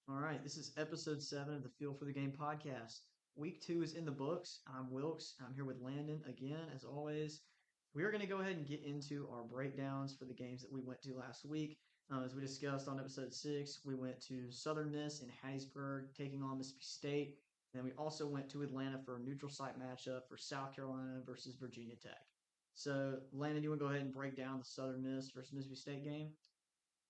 All right, this is episode 7 of the Feel for the Game podcast. Week 2 is in the books. I'm Wilkes. I'm here with Landon again, as always. We are going to go ahead and get into our breakdowns for the games that we went to last week. As we discussed on episode 6, we went to Southern Miss in Hattiesburg taking on Mississippi State. And then we also went to Atlanta for a neutral site matchup for South Carolina versus Virginia Tech. So, Landon, you want to go ahead and break down the Southern Miss versus Mississippi State game?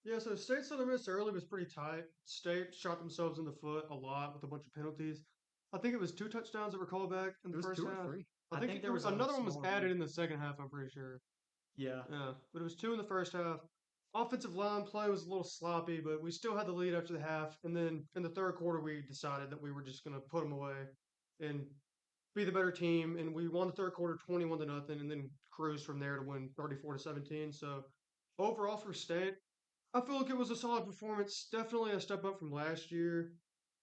Yeah, so State Southern Miss early was pretty tight. State shot themselves in the foot a lot with a bunch of penalties. I think it was two touchdowns that were called back in It the was first 2 or half. 3. I I think think there was a another one was smaller added one. in the second half, I'm pretty sure. Yeah. Yeah, but it was two in the first half. Offensive line play was a little sloppy, but we still had the lead after the half. And then in the third quarter, we decided that we were just going to put them away and be the better team. And we won the third quarter 21 to nothing, and then cruised from there to win 34 to 17. So overall for State, I feel like it was a solid performance. Definitely a step up from last year.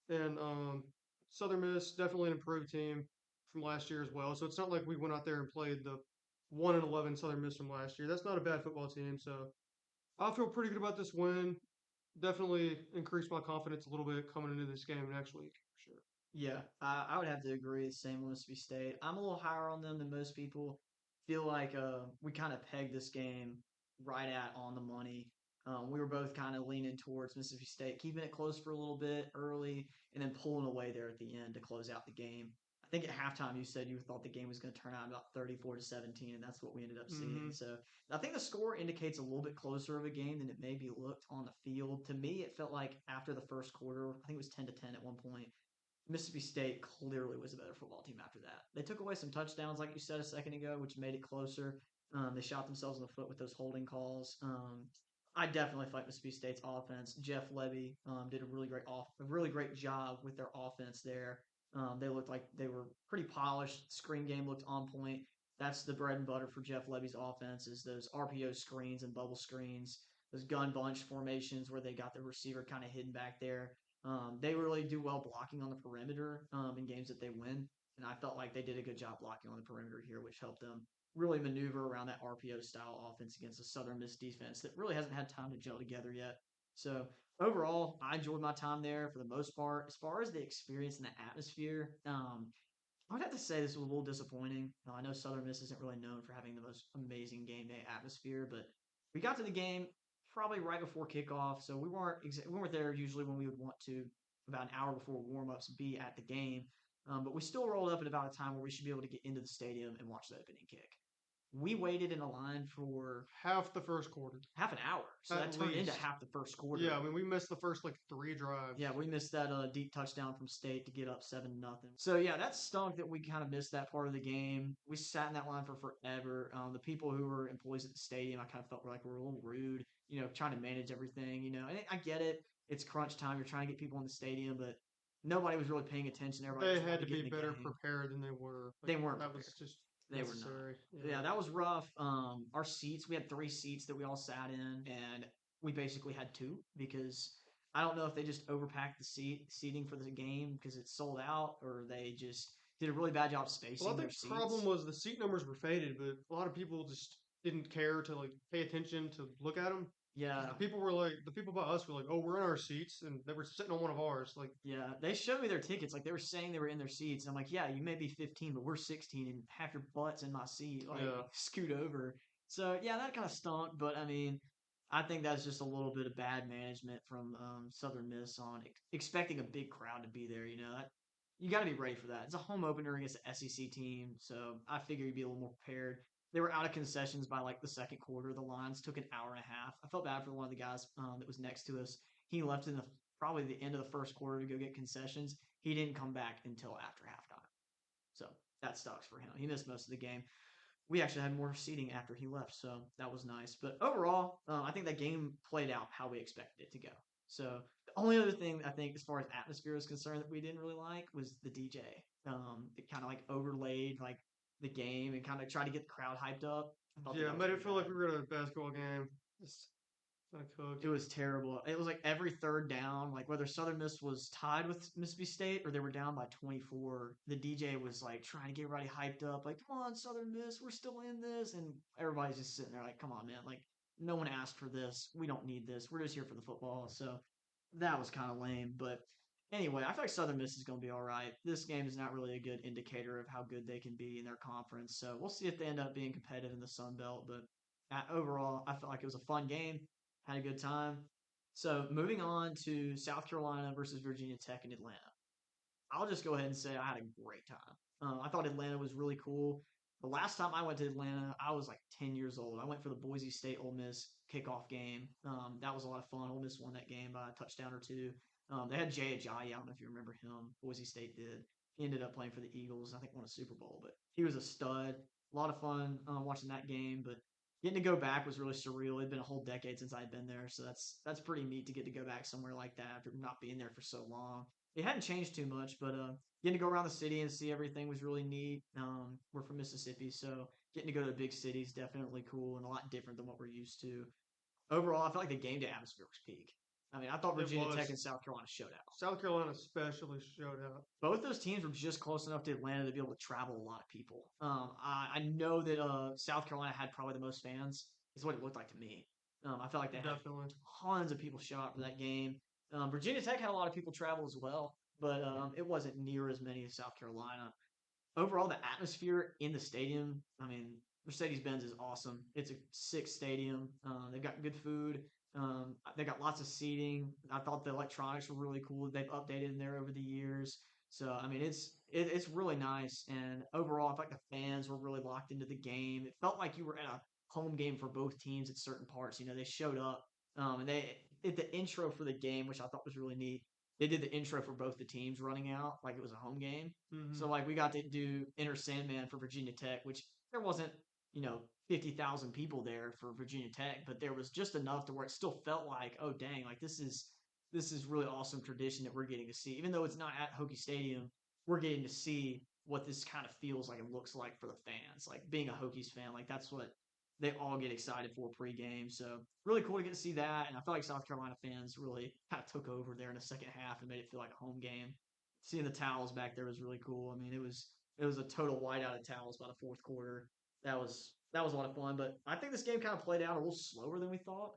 And Southern Miss, definitely an improved team from last year as well. So it's not like we went out there and played the 1-11 Southern Miss from last year. That's not a bad football team. So I feel pretty good about this win. Definitely increased my confidence a little bit coming into this game next week, for sure. Yeah, I would have to agree. Same with Mississippi State. I'm a little higher on them than most people. Feel like we kind of pegged this game right at on the money. We were both kind of leaning towards Mississippi State, keeping it close for a little bit early, and then pulling away there at the end to close out the game. I think at halftime you said you thought the game was going to turn out about 34 to 17, and that's what we ended up seeing. Mm-hmm. So I think the score indicates a little bit closer of a game than it maybe looked on the field. To me, it felt like after the first quarter, I think it was 10 to 10 at one point. Mississippi State clearly was a better football team after that. They took away some touchdowns, like you said a second ago, which made it closer. They shot themselves in the foot with those holding calls. I definitely fight Mississippi State's offense. Jeff Levy did a really great job with their offense there. They looked like they were pretty polished. Screen game looked on point. That's the bread and butter for Jeff Levy's offense is those RPO screens and bubble screens, those gun bunch formations where they got the receiver kind of hidden back there. They really do well blocking on the perimeter in games that they win, and I felt like they did a good job blocking on the perimeter here, which helped them really maneuver around that RPO style offense against the Southern Miss defense that really hasn't had time to gel together yet. So overall, I enjoyed my time there for the most part. As far as the experience and the atmosphere, I would have to say this was a little disappointing. I know Southern Miss isn't really known for having the most amazing game day atmosphere, but we got to the game probably right before kickoff, so we weren't there usually when we would want to about an hour before warm-ups be at the game. But we still rolled up at about a time where we should be able to get into the stadium and watch the opening kick. We waited in a line for Half the first quarter, half an hour, so that at turned into least. half the first Yeah, quarter. I mean, we missed the first like three Yeah, drives. we missed that deep touchdown from State to get up 7-0. So yeah, that stunk that we kind of missed that part of the game. We sat in that line for forever. The people who were employees at the stadium, I kind of felt like were a little rude. Trying to manage everything. And I get it. It's crunch time. You're trying to get people in the stadium, but nobody was really paying attention. Everybody They just wanted had to to get be in the better game. prepared than they were. Like They weren't that prepared. was just They were not. necessary. Yeah. Yeah, that was rough. Our seats, we had 3 seats that we all sat in, and we basically had two because I don't know if they just overpacked the seating for the game because it's sold out, or they just did a really bad job Well, I spacing their think the problem seats. was the seat numbers were faded, but a lot of people just didn't care to like pay attention to look at them. Because Yeah, the people by us were like, "Oh, we're in our seats," and they were sitting on one of ours. Like, yeah. They showed me their tickets, like they were saying they were in their seats. And I'm like, yeah, you may be 15, but we're 16, and half your butt's in my seat. Like, yeah, scoot over. So yeah, that kind of stunk. But I mean, I think that's just a little bit of bad management from Southern Miss on expecting a big crowd to be there. You got to be ready for that. It's a home opener against the SEC team, so I figure you'd be a little more prepared. They were out of concessions by like the second quarter. The lines took an hour and a half. I felt bad for one of the guys that was next to us. He left in the probably the end of the first quarter to go get concessions. He didn't come back until after halftime, so that sucks for him. He missed most of the game. We actually had more seating after he left, so that was nice. But overall, I think that game played out how we expected it to go. So the only other thing I think, as far as atmosphere is concerned, that we didn't really like was the DJ. It kind of like overlaid like the game and kind of tried to get the crowd hyped up. I felt like yeah. that was Made it pretty feel like bad. we were at a basketball game. Just kind of It cooked. was terrible. It was like every third down, like whether Southern Miss was tied with Mississippi State or they were down by 24, the DJ was like trying to get everybody hyped up, like, come on, Southern Miss, we're still in this. And everybody's just sitting there like, come on, man. Like, no one asked for this. We don't need this. We're just here for the football. So that was kind of lame. But anyway, I feel like Southern Miss is going to be all right. This game is not really a good indicator of how good they can be in their conference. So we'll see if they end up being competitive in the Sun Belt. But overall, I felt like it was a fun game. Had a good time. So moving on to South Carolina versus Virginia Tech in Atlanta. I'll just go ahead and say I had a great time. I thought Atlanta was really cool. The last time I went to Atlanta, I was like 10 years old. I went for the Boise State Ole Miss kickoff game. That was a lot of fun. Ole Miss won that game by a touchdown or two. They had Jay Ajayi. I don't know if you remember him. Boise State did. He ended up playing for the Eagles. I think won a Super Bowl, but he was a stud. A lot of fun watching that game. But getting to go back was really surreal. It'd been a whole decade since I'd been there, so that's pretty neat to get to go back somewhere like that after not being there for so long. It hadn't changed too much, but getting to go around the city and see everything was really neat. We're from Mississippi, so getting to go to the big cities definitely cool and a lot different than what we're used to. Overall, I felt like the game day atmosphere was peak. I mean, I thought It Virginia Tech was. and South Carolina showed out. South Carolina especially showed out. Both those teams were just close enough to Atlanta to be able to travel a lot of people. I know that South Carolina had probably the most fans. Is what it looked like to me. I felt like they had Definitely. tons of people show up for that game. Virginia Tech had a lot of people travel as well, but it wasn't near as many as South Carolina. Overall, the atmosphere in the stadium, I mean, Mercedes-Benz is awesome. It's a sick stadium. They've got good food. They got lots of seating. I thought the electronics were really cool. They've updated in there over the years. So I mean, it's really nice. And overall, I felt like the fans were really locked into the game. It felt like you were at a home game for both teams at certain parts. You know, they showed up and they did the intro for the game, which I thought was really neat. They did the intro for both the teams running out like it was a home game. Mm-hmm. So like we got to do Enter Sandman for Virginia Tech, which there wasn't 50,000 people there for Virginia Tech, but there was just enough to where it still felt like, oh dang, like this is really awesome tradition that we're getting to see. Even though it's not at Hokie Stadium, we're getting to see what this kind of feels like and looks like for the fans. Like being a Hokies fan, like that's what they all get excited for pregame. So really cool to get to see that. And I feel like South Carolina fans really kind of took over there in the second half and made it feel like a home game. Seeing the towels back there was really cool. I mean, it was a total whiteout of towels by the fourth quarter. That was a lot of fun. But I think this game kind of played out a little slower than we thought.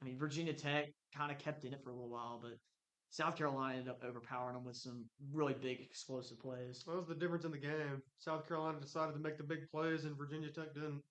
I mean, Virginia Tech kind of kept in it for a little while, but South Carolina ended up overpowering them with some really big explosive plays. That was the difference in the game. South Carolina decided to make the big plays, and Virginia Tech didn't.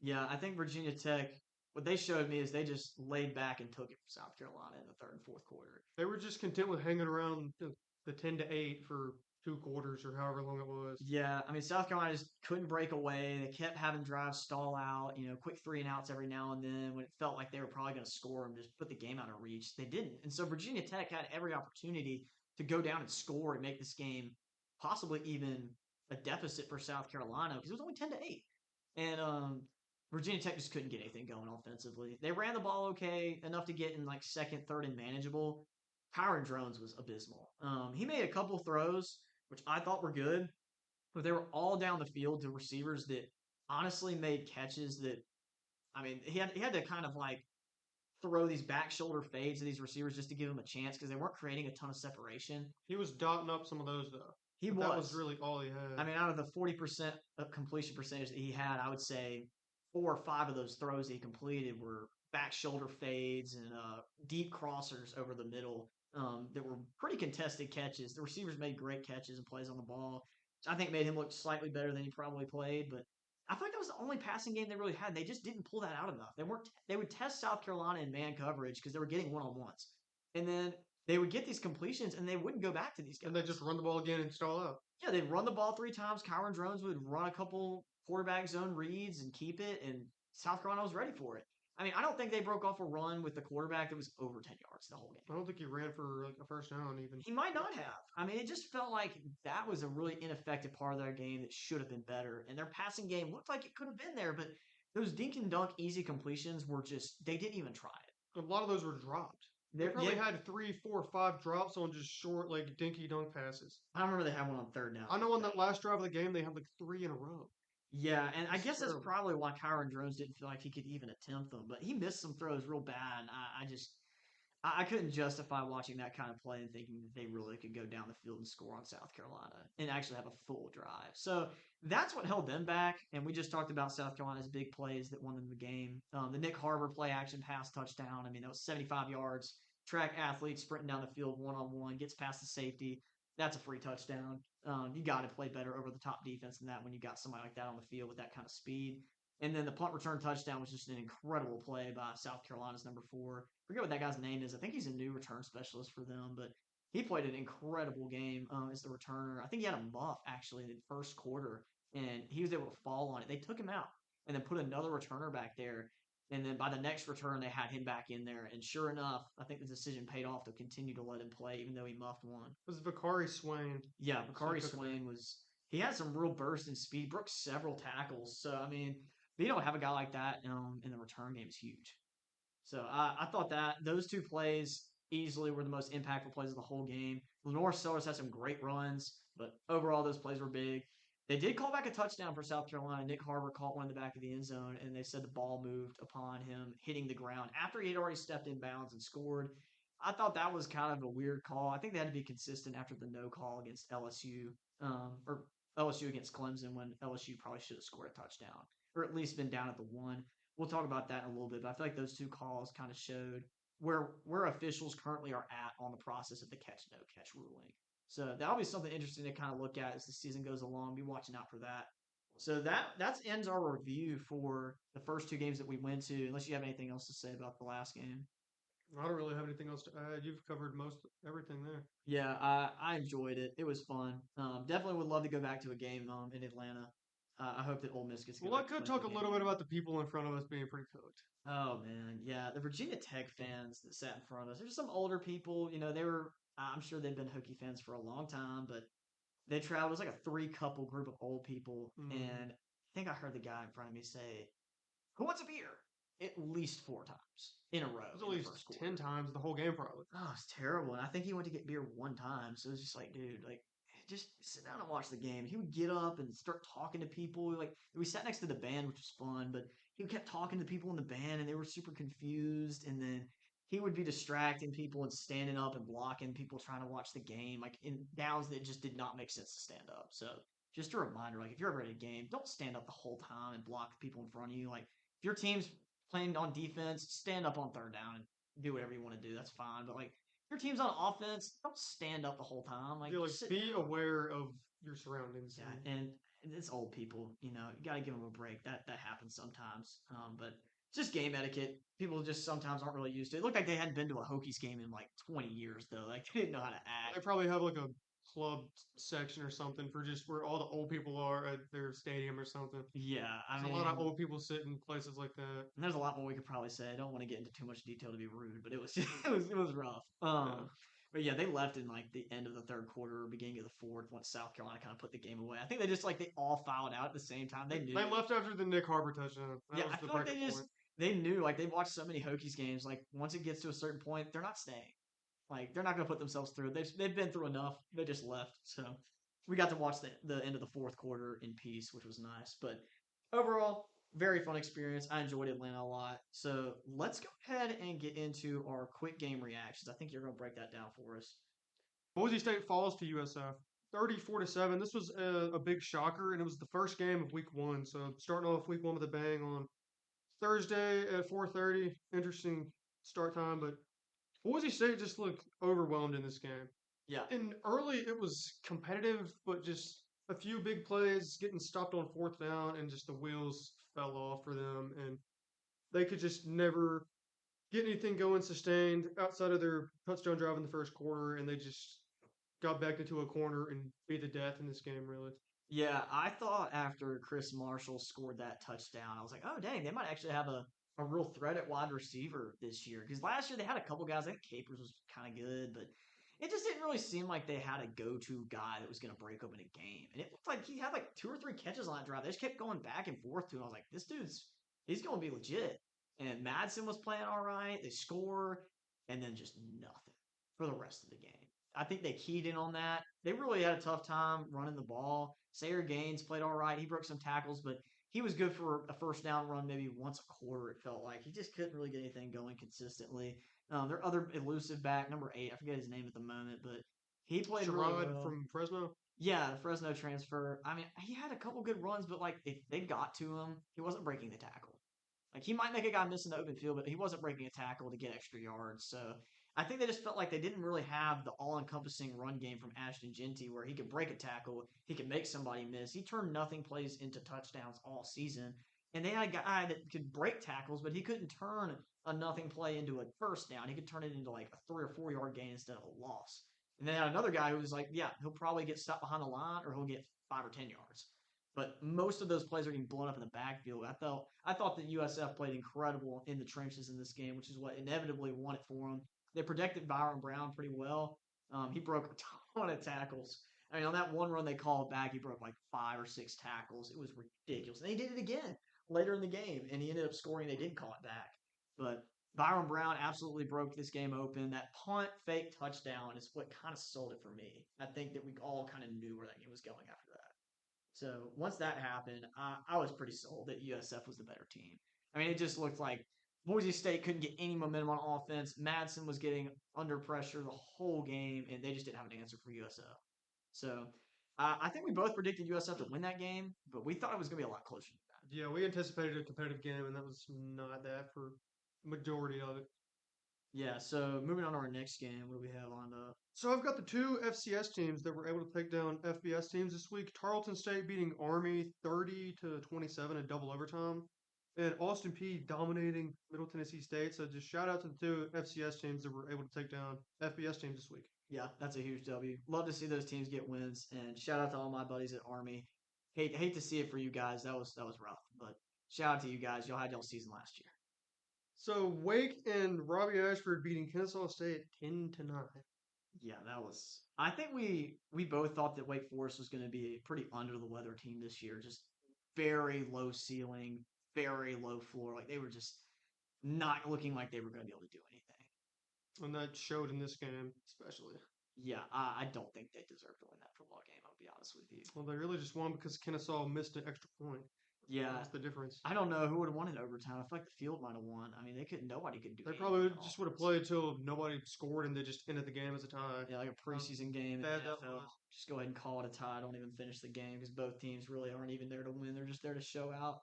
Yeah, I think Virginia Tech, what they showed me is they just laid back and took it from South Carolina in the third and fourth quarter. They were just content with hanging around the 10-8 for 2 quarters or however long it was. Yeah, I mean South Carolina just couldn't break away. They kept having drives stall out, quick three and outs every now and then when it felt like they were probably going to score and just put the game out of reach. They didn't, and so Virginia Tech had every opportunity to go down and score and make this game possibly even a deficit for South Carolina because it was only 10-8, and Virginia Tech just couldn't get anything going offensively. They ran the ball okay enough to get in like second, third, and manageable. Kyron Drones was abysmal. He made a couple throws which I thought were good, but they were all down the field to receivers that honestly made catches that I mean he had to kind of like throw these back shoulder fades to these receivers just to give them a chance because they weren't creating a ton of separation. He was dotting up some of those though. He But was. that was really all he had. I mean, out of the 40% of completion percentage that he had, I would say 4 or 5 of those throws that he completed were back shoulder fades and deep crossers over the middle that were pretty contested catches. The receivers made great catches and plays on the ball, which I think made him look slightly better than he probably played. But I feel like that was the only passing game they really had. They just didn't pull that out enough. They weren't. They would test South Carolina in man coverage because they were getting one on ones, and then they would get these completions and they wouldn't go back to these guys. And they just run the ball again and stall out. Yeah, they'd run the ball 3 times. Kyron Drones would run a couple quarterback zone reads and keep it, and South Carolina was ready for it. I mean, I don't think they broke off a run with the quarterback that was over 10 yards the whole game. I don't think he ran for like a first down even. He might not have. I mean, it just felt like that was a really ineffective part of their game that should have been better. And their passing game looked like it could have been there, but those dink and dunk easy completions were just, they didn't even try it. A lot of those were dropped. They probably had 3, 4, 5 drops on just short, like dinky dunk passes. I remember they had one on third down. I know on that last drive of the game, they had like 3 in a row. Yeah, and I guess that's probably why Kyron Drones didn't feel like he could even attempt them. But he missed some throws real bad. I couldn't justify watching that kind of play and thinking that they really could go down the field and score on South Carolina and actually have a full drive. So that's what held them back. And we just talked about South Carolina's big plays that won them the game. The Nick Harbor play action pass touchdown. I mean, that was 75 yards, track athlete sprinting down the field one on one, gets past the safety. That's a free touchdown. You got to play better over the top defense than that when you got somebody like that on the field with that kind of speed. And then the punt return touchdown was just an incredible play by South Carolina's number 4. Forget what that guy's name is. I think he's a new return specialist for them, but he played an incredible game as the returner. I think he had a muff actually in the first quarter, and he was able to fall on it. They took him out and then put another returner back there. And then by the next return, they had him back in there. And sure enough, I think the decision paid off to continue to let him play, even though he muffed one. It was Vakari Swain. Yeah, So he Bakari took him out. Swain was he had some real burst and speed, broke several tackles. So I mean, if you don't have a guy like that in the return game is huge. So I thought that those two plays easily were the most impactful plays of the whole game. Lenore Sellers had some great runs, but overall those plays were big. They did call back a touchdown for South Carolina. Nick Harbor caught one in the back of the end zone, and they said the ball moved upon him hitting the ground after he had already stepped in bounds and scored. I thought that was kind of a weird call. I think they had to be consistent after the no call against LSU, or LSU against Clemson when LSU probably should have scored a touchdown, or at least been down at the one. We'll talk about that in a little bit, but I feel like those two calls kind of showed where officials currently are at on the process of the catch no catch ruling. So that'll be something interesting to kind of look at as the season goes along. Be watching out for that. So that ends our review for the first two games that we went to. Unless you have anything else to say about the last game. I don't really have anything else to add. You've covered most everything there. Yeah, I enjoyed it. It was fun. Definitely would love to go back to a game in Atlanta. I hope that Ole Miss gets to go Well, I back to could play for talk a a game. little bit about the people in front of us being pretty cooked. Oh man, yeah, the Virginia Tech fans that sat in front of us. There's some older people. They were. I'm sure they've been Hokie fans for a long time, but they traveled. It was like a three couple group of old people, Mm. and I think I heard the guy in front of me say, "Who wants a beer?" At least 4 times in a row It was at in the least first 10 quarter. times the whole game, probably. Oh, it's terrible. And I think he went to get beer one time. So it was just like, dude, like, just sit down and watch the game. He would get up and start talking to people. Like, we sat next to the band, which was fun, but he kept talking to people in the band and they were super confused. And then he would be distracting people and standing up and blocking people trying to watch the game, like in downs that just did not make sense to stand up. So just a reminder, like, if you're ever at a game, don't stand up the whole time and block the people in front of you. Like, if your team's playing on defense, stand up on third down and do whatever you want to do. That's fine. But like if your team's on offense, don't stand up the whole time. Like Yeah, like just sit be down. aware of your surroundings. Yeah, and it's old people. You got to give them a break. That happens sometimes. But it's just game etiquette. People just sometimes aren't really used to it. It looked like they hadn't been to a Hokies game in like 20 years though. Like they didn't know how to They act. probably have like a club section or something for just where all the old people are at their stadium or something. Yeah, I There's a lot of mean, old people sit in places like that. and there's a lot more we could probably say. I don't want to get into too much detail to be rude, but it was it was rough. Yeah. But yeah, they left in like the end of the third quarter, beginning of the fourth, once South Carolina kind of put the game away. I think they just like they all filed out at the same time. They They knew. left after the Nick Harbor touchdown. Yeah, That was I the feel like breaking point. they knew like they watched so many Hokies games. Like once it gets to a certain point, they're not staying. Like they're not going to put themselves through. They've been through enough. They just left. So we got to watch the end of the fourth quarter in peace, which was nice. But overall, very fun experience. I enjoyed Atlanta a lot. So let's go ahead and get into our quick game reactions. I think you're going to break that down for us. Boise State falls to USF 34-7. This was a big shocker, and it was the first game of week one. So starting off week one with a bang on Thursday at 4:30. Interesting start time, but Boise State just looked overwhelmed in this game. Yeah, And early it was competitive, but just a few big plays getting stopped on fourth down, and just the wheels fell off for them, and they could just never get anything going sustained outside of their touchdown drive in the first quarter, and they just got backed into a corner and beat the death in this game, really. yeah. I thought after Chris Marshall scored that touchdown, I was like, oh dang, they might actually have a real threat at wide receiver this year. Because last year they had a couple guys. I think Capers was kind of good, but it just didn't really seem like they had a go-to guy that was going to break open a game. And it looked like he had like 2 or 3 catches on that drive. They just kept going back and forth to him. I was like, this he's going to be legit. And Madsen was playing all right. They score, and then just nothing for the rest of the game. I think they keyed in on that. They really had a tough time running the ball. Sayer Gaines played all right. He broke some tackles, but he was good for a first down run maybe once a quarter, it felt like. He just couldn't really get anything going consistently. Their other elusive back, number 8, I forget his name at the moment, but he played really Sherrod well. from Fresno. Yeah, the Fresno transfer. I mean, he had a couple good runs, but like if they got to him, he wasn't breaking the tackle. Like he might make a guy miss in the open field, but he wasn't breaking a tackle to get extra yards. So I think they just felt like they didn't really have the all-encompassing run game from Ashton Genty where he could break a tackle, he could make somebody miss. He turned nothing plays into touchdowns all season. And they had a guy that could break tackles, but he couldn't turn a nothing play into a first down. He could turn it into like a 3 or 4 yard gain instead of a loss. And then had another guy who was like, yeah, he'll probably get stopped behind the line or he'll get 5 or 10 yards. But most of those plays are getting blown up in the backfield. I thought that USF played incredible in the trenches in this game, which is what inevitably won it for them. They protected Byron Brown pretty well. He broke a ton of tackles. I mean, on that one run they called back, he broke like 5 or 6 tackles. It was ridiculous. And he did it again later in the game, and he ended up scoring. They did call it back. But Byron Brown absolutely broke this game open. That punt fake touchdown is what kind of sold it for me. I think that we all kind of knew where that game was going after that. So once that happened, I was pretty sold that USF was the better team. I mean, it just looked like Boise State couldn't get any momentum on offense. Madsen was getting under pressure the whole game, and they just didn't have an answer for USF. So I think we both predicted USF to win that game, but we thought it was going to be a lot closer than that. Yeah, we anticipated a competitive game, and that was not that for majority of it. Yeah, so moving on to our next game, what do we have on the. So I've got the two FCS teams that were able to take down FBS teams this week. Tarleton State beating Army 30-27 in double overtime, and Austin P dominating Middle Tennessee State. So just shout out to the two FCS teams that were able to take down FBS teams this week. Yeah, that's a huge W. Love to see those teams get wins, and shout out to all my buddies at Army. Hate to see it for you guys. That was rough, but shout out to you guys. Y'all had y'all season last year. So Wake and Robbie Ashford beating Kennesaw State 10-9. Yeah, that was. I think we both thought that Wake Forest was going to be a pretty under the weather team this year. Just very low ceiling, very low floor. Like they were just not looking like they were going to be able to do anything. And that showed in this game, especially. Yeah, I don't think they deserve to win that football game. I'll be honest with you. Well, they really just won because Kennesaw missed an extra point. Yeah, That's the difference. I don't know who would have won in overtime. I feel like the field might have won. I mean, they could. Nobody could do. They anything probably on just would have offense. played till nobody scored and they just ended the game as a tie. Yeah, like a preseason game in the Bad that NFL. was. Just go ahead and call it a tie. Don't even finish the game because both teams really aren't even there to win. They're just there to show out.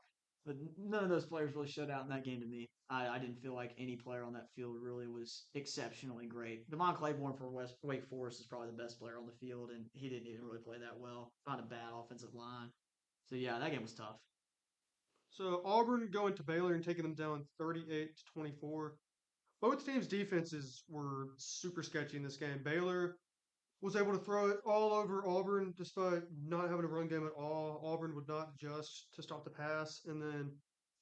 But none of those players really showed out in that game to me. I didn't feel like any player on that field really was exceptionally great. Devon Claiborne for Wake Forest is probably the best player on the field, and he didn't even really play that well. Not a bad offensive line. So yeah, that game was tough. So Auburn going to Baylor and taking them down 38-24. Both teams' defenses were super sketchy in this game. Baylor was able to throw it all over Auburn despite not having a run game at all. Auburn would not adjust to stop the pass. And then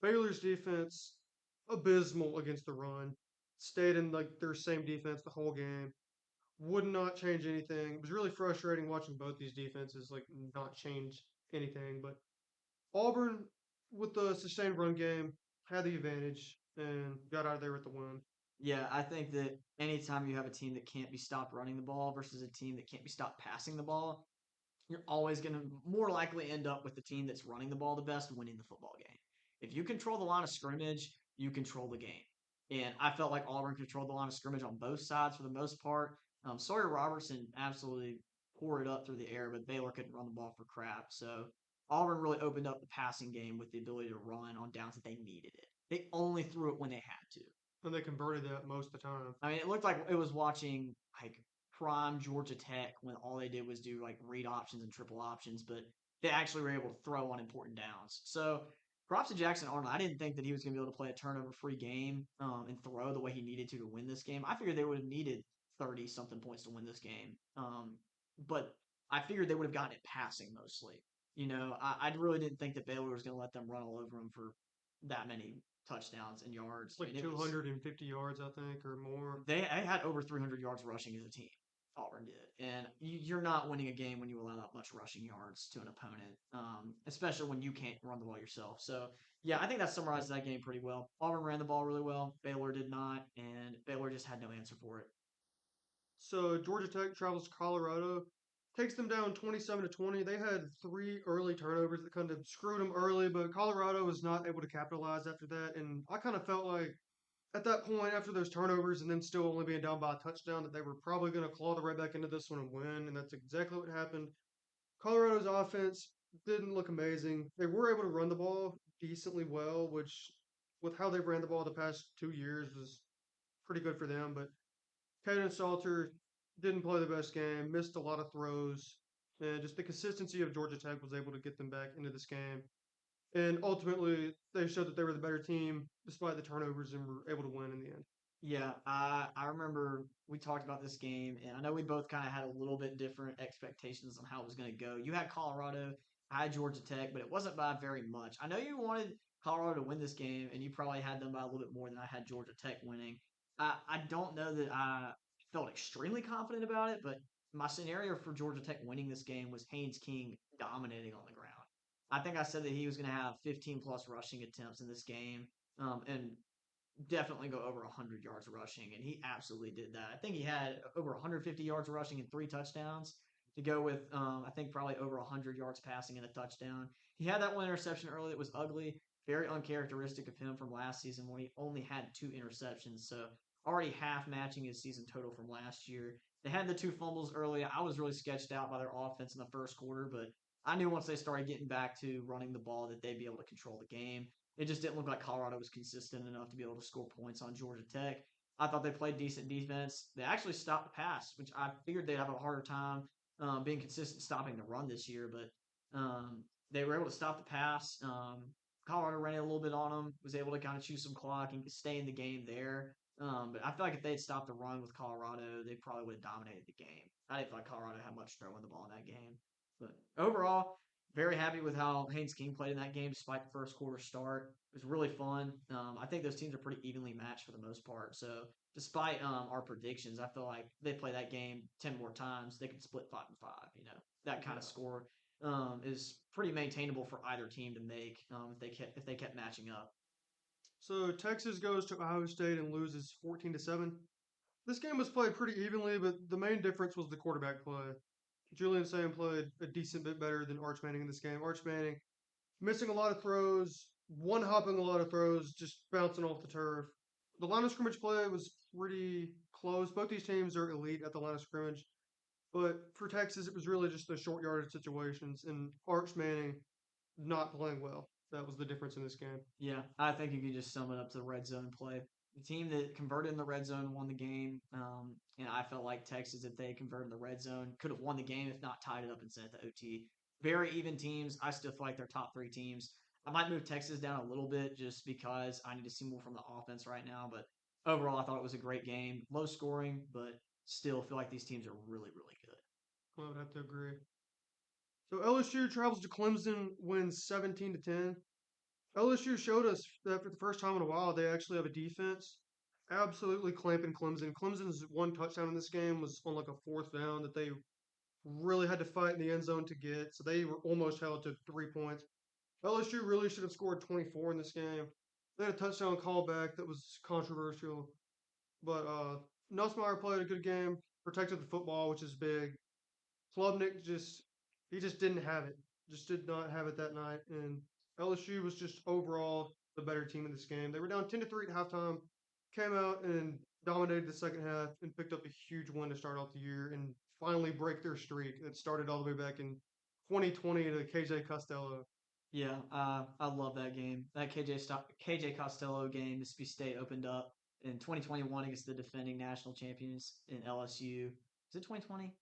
Baylor's defense, abysmal against the run. Stayed in like their same defense the whole game. Would not change anything. It was really frustrating watching both these defenses like not change anything. But Auburn, with the sustained run game, had the advantage and got out of there with the win. Yeah, I think that anytime you have a team that can't be stopped running the ball versus a team that can't be stopped passing the ball, you're always going to more likely end up with the team that's running the ball the best winning the football game. If you control the line of scrimmage, you control the game. And I felt like Auburn controlled the line of scrimmage on both sides for the most part. Sawyer Robertson absolutely tore it up through the air, but Baylor couldn't run the ball for crap. So Auburn really opened up the passing game with the ability to run on downs that they needed it. They only threw it when they had to. And they converted that most of the time. I mean, it looked like it was watching like prime Georgia Tech when all they did was do like read options and triple options, but they actually were able to throw on important downs. So props to Jackson Arnold. I didn't think that he was going to be able to play a turnover-free game and throw the way he needed to win this game. I figured they would have needed 30 something points to win this game, but I figured they would have gotten it passing mostly. I really didn't think that Baylor was going to let them run all over them for that many touchdowns and yards. It's like 250 yards, I think, or more. They had over 300 yards rushing as a team. Auburn did, and you're not winning a game when you allow that much rushing yards to an opponent, especially when you can't run the ball yourself. So yeah, I think that summarizes that game pretty well. Auburn ran the ball really well. Baylor did not, and Baylor just had no answer for it. So Georgia Tech travels to Colorado, takes them down 27-20. They had three early turnovers that kind of screwed them early, but Colorado was not able to capitalize after that. And I kind of felt like at that point, after those turnovers and then still only being down by a touchdown, that they were probably going to claw the right back into this one and win. And that's exactly what happened. Colorado's offense didn't look amazing. They were able to run the ball decently well, which with how they've ran the ball the past 2 years was pretty good for them. But Caden Salter didn't play the best game, missed a lot of throws, and just the consistency of Georgia Tech was able to get them back into this game. And ultimately, they showed that they were the better team despite the turnovers and were able to win in the end. Yeah, I remember we talked about this game, and I know we both kind of had a little bit different expectations on how it was going to go. You had Colorado, I had Georgia Tech, but it wasn't by very much. I know you wanted Colorado to win this game, and you probably had them by a little bit more than I had Georgia Tech winning. I don't know that I felt extremely confident about it, but my scenario for Georgia Tech winning this game was Haynes King dominating on the ground. I think I said that he was going to have 15 plus rushing attempts in this game. And definitely go over 100 yards rushing, and he absolutely did that. I think he had over 150 yards rushing and 3 touchdowns to go with, I think, probably over 100 yards passing and a touchdown. He had that one interception early that was ugly, very uncharacteristic of him from last season where he only had 2 interceptions. So already half matching his season total from last year. They had the 2 fumbles early. I was really sketched out by their offense in the first quarter, but I knew once they started getting back to running the ball that they'd be able to control the game. It just didn't look like Colorado was consistent enough to be able to score points on Georgia Tech. I thought they played decent defense. They actually stopped the pass, which I figured they'd have a harder time being consistent stopping the run this year, but they were able to stop the pass. Colorado ran it a little bit on them, was able to kind of chew some clock and stay in the game there. But I feel like if they'd stopped the run with Colorado, they probably would have dominated the game. I didn't feel like Colorado had much throwing the ball in that game. But overall, very happy with how Haynes King played in that game despite the first quarter start. It was really fun. I think those teams are pretty evenly matched for the most part. So despite our predictions, I feel like they play that game 10 more times, they could split 5-5. That kind of Yeah. score is pretty maintainable for either team to make if they kept matching up. So Texas goes to Ohio State and loses 14-7. This game was played pretty evenly, but the main difference was the quarterback play. Julian Sam played a decent bit better than Arch Manning in this game. Arch Manning missing a lot of throws, one hopping a lot of throws, just bouncing off the turf. The line of scrimmage play was pretty close. Both these teams are elite at the line of scrimmage, but for Texas, it was really just the short yardage situations and Arch Manning not playing well. That was the difference in this game. Yeah, I think you could just sum it up to the red zone play. The team that converted in the red zone won the game. I felt like Texas, if they converted in the red zone, could have won the game, if not tied it up and sent it to OT. Very even teams. I still feel like they're top 3 teams. I might move Texas down a little bit just because I need to see more from the offense right now. But overall, I thought it was a great game. Low scoring, but still feel like these teams are really, really good. I would have to agree. So LSU travels to Clemson, wins 17-10. LSU showed us that for the first time in a while, they actually have a defense. Absolutely clamping Clemson. Clemson's one touchdown in this game was on like a fourth down that they really had to fight in the end zone to get. So they were almost held to 3 points. LSU really should have scored 24 in this game. They had a touchdown callback that was controversial. But Nussmeier played a good game, protected the football, which is big. Klubnik just didn't have it. Just did not have it that night. And LSU was just overall the better team in this game. They were down 10-3 at halftime, came out and dominated the second half and picked up a huge win to start off the year and finally break their streak that started all the way back in 2020 to KJ Costello. Yeah, I love that game. That KJ Costello game, Mississippi State opened up in 2021 against the defending national champions in LSU. Is it 2020?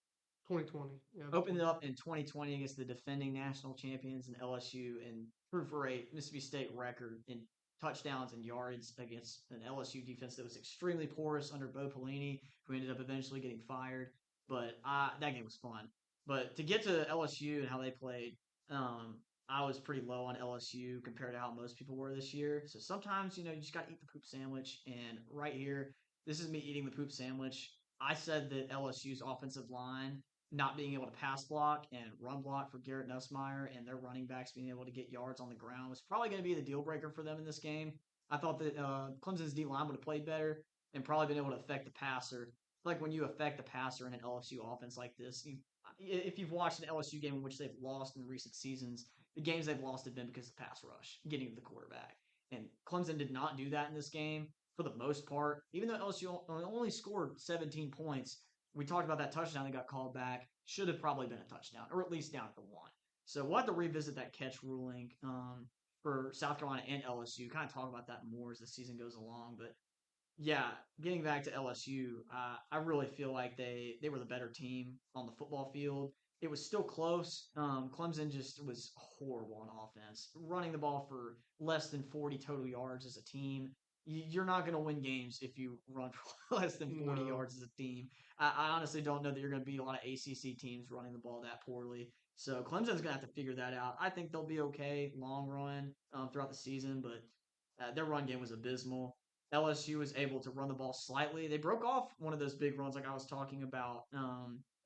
2020. Yeah, it was Opened it 20. up in 2020 against the defending national champions in LSU and proved for a Mississippi State record in touchdowns and yards against an LSU defense that was extremely porous under Bo Pelini, who ended up eventually getting fired. But that game was fun. But to get to LSU and how they played, I was pretty low on LSU compared to how most people were this year. So sometimes, you just got to eat the poop sandwich. And right here, this is me eating the poop sandwich. I said that LSU's offensive line not being able to pass block and run block for Garrett Nussmeier and their running backs being able to get yards on the ground was probably going to be the deal breaker for them in this game. I thought that Clemson's D line would have played better and probably been able to affect the passer. Like when you affect the passer in an LSU offense like this, if you've watched an LSU game in which they've lost in recent seasons, the games they've lost have been because of pass rush, getting to the quarterback. And Clemson did not do that in this game for the most part. Even though LSU only scored 17 points, we talked about that touchdown that got called back. Should have probably been a touchdown, or at least down at the 1. So we'll have to revisit that catch ruling for South Carolina and LSU. Kind of talk about that more as the season goes along. But Yeah, getting back to LSU, I really feel like they were the better team on the football field. It was still close. Clemson just was horrible on offense, running the ball for less than 40 total yards as a team. You're not going to win games if you run for less than 40 No. yards as a team. I honestly don't know that you're going to beat a lot of ACC teams running the ball that poorly. So Clemson's going to have to figure that out. I think they'll be okay long run throughout the season, but their run game was abysmal. LSU was able to run the ball slightly. They broke off one of those big runs, like I was talking about,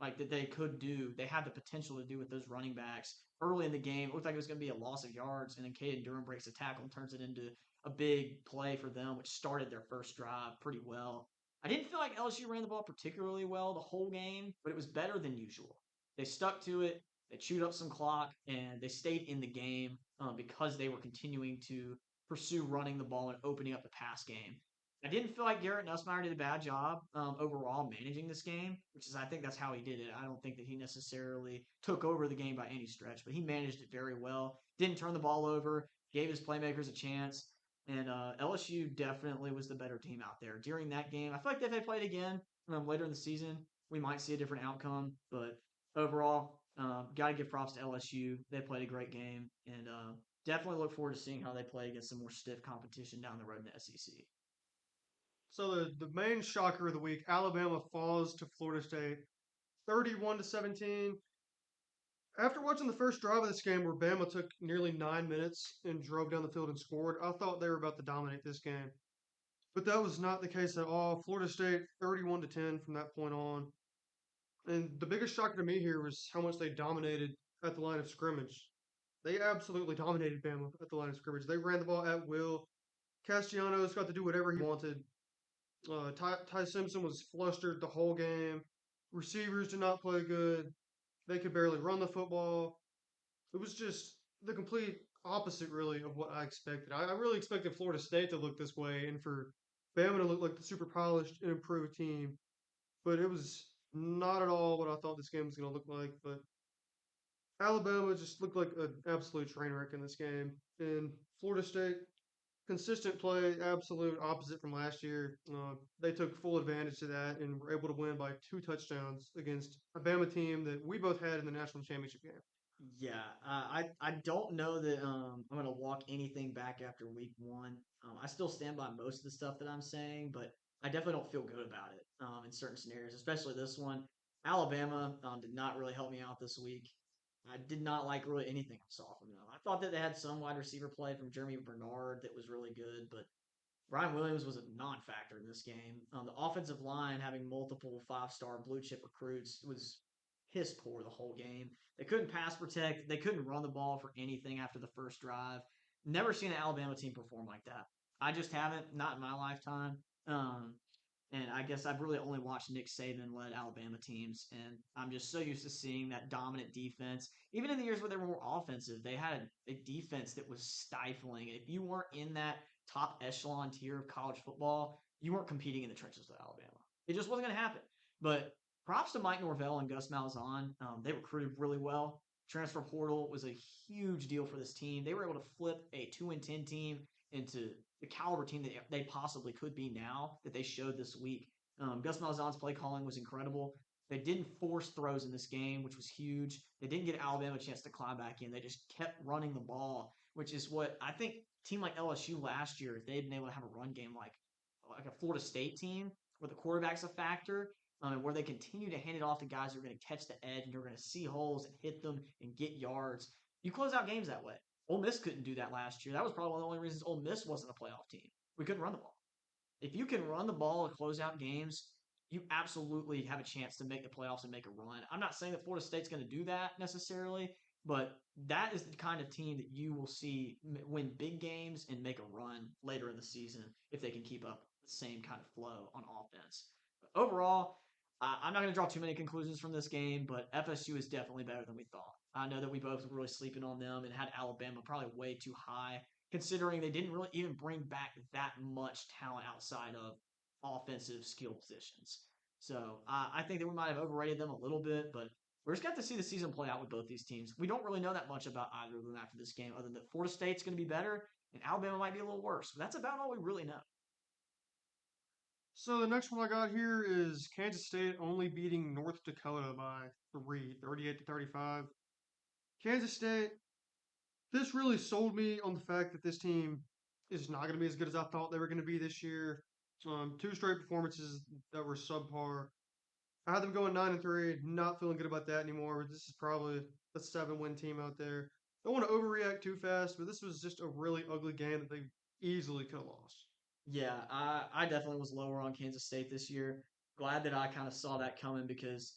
like that they could do. They had the potential to do with those running backs early in the game. It looked like it was going to be a loss of yards, and then Caden Durham breaks a tackle and turns it into a big play for them, which started their first drive pretty well. I didn't feel like LSU ran the ball particularly well the whole game, but it was better than usual. They stuck to it. They chewed up some clock, and they stayed in the game because they were continuing to pursue running the ball and opening up the pass game. I didn't feel like Garrett Nussmeier did a bad job overall managing this game, which is I think that's how he did it. I don't think that he necessarily took over the game by any stretch, but he managed it very well. Didn't turn the ball over, gave his playmakers a chance, and LSU definitely was the better team out there during that game. I feel like if they played again later in the season, we might see a different outcome. But overall, got to give props to LSU. They played a great game, and definitely look forward to seeing how they play against some more stiff competition down the road in the SEC. So the main shocker of the week, Alabama falls to Florida State 31 to 17. After watching the first drive of this game where Bama took nearly 9 minutes and drove down the field and scored, I thought they were about to dominate this game. But that was not the case at all. Florida State 31 to 10 from that point on. And the biggest shocker to me here was how much they dominated at the line of scrimmage. They absolutely dominated Bama at the line of scrimmage. They ran the ball at will. Castellanos got to do whatever he wanted. Ty Simpson was flustered the whole game. Receivers did not play good. They could barely run the football. It was just the complete opposite, really, of what I expected. I really expected Florida State to look this way and for Bama to look like the super polished and improved team. But it was not at all what I thought this game was going to look like. But Alabama just looked like an absolute train wreck in this game. And Florida State, consistent play, absolute opposite from last year. They took full advantage of that and were able to win by 2 touchdowns against a Bama team that we both had in the national championship game. Yeah, I don't know that I'm gonna walk anything back after week one. I still stand by most of the stuff that I'm saying, but I definitely don't feel good about it in certain scenarios, especially this one. Alabama did not really help me out this week. I did not like really anything I saw from them. I thought that they had some wide receiver play from Jeremy Bernard that was really good, but Brian Williams was a non-factor in this game. The offensive line having multiple five-star blue chip recruits was piss poor the whole game. They couldn't pass protect. They couldn't run the ball for anything after the first drive. Never seen an Alabama team perform like that. I just haven't, not in my lifetime. And I guess I've really only watched Nick Saban led Alabama teams, and I'm just so used to seeing that dominant defense. Even in the years where they were more offensive, they had a defense that was stifling. If you weren't in that top echelon tier of college football, you weren't competing in the trenches with Alabama. It just wasn't going to happen. But props to Mike Norvell and Gus Malzahn. They recruited really well. Transfer portal was a huge deal for this team. They were able to flip a 2-10 team into the caliber team that they possibly could be now that they showed this week. Gus Malzahn's play calling was incredible. They didn't force throws in this game, which was huge. They didn't get Alabama a chance to climb back in. They just kept running the ball, which is what I think team like LSU last year, if they'd been able to have a run game like a Florida State team where the quarterback's a factor, and where they continue to hand it off to guys who are going to catch the edge and you're going to see holes and hit them and get yards. You close out games that way. Ole Miss couldn't do that last year. That was probably one of the only reasons Ole Miss wasn't a playoff team. We couldn't run the ball. If you can run the ball and close out games, you absolutely have a chance to make the playoffs and make a run. I'm not saying that Florida State's going to do that necessarily, but that is the kind of team that you will see win big games and make a run later in the season if they can keep up the same kind of flow on offense. But overall, I'm not going to draw too many conclusions from this game, but FSU is definitely better than we thought. I know that we both were really sleeping on them and had Alabama probably way too high, considering they didn't really even bring back that much talent outside of offensive skill positions. So I think that we might have overrated them a little bit, but we're just got to see the season play out with both these teams. We don't really know that much about either of them after this game, other than that Florida State's going to be better and Alabama might be a little worse. But that's about all we really know. So the next one I got here is Kansas State only beating North Dakota by 38-35. Kansas State, this really sold me on the fact that this team is not going to be as good as I thought they were going to be this year. Two straight performances that were subpar. I had them going 9-3. Not feeling good about that anymore. But this is probably a 7-win team out there. Don't want to overreact too fast, but this was just a really ugly game that they easily could have lost. Yeah, I definitely was lower on Kansas State this year. Glad that I kind of saw that coming because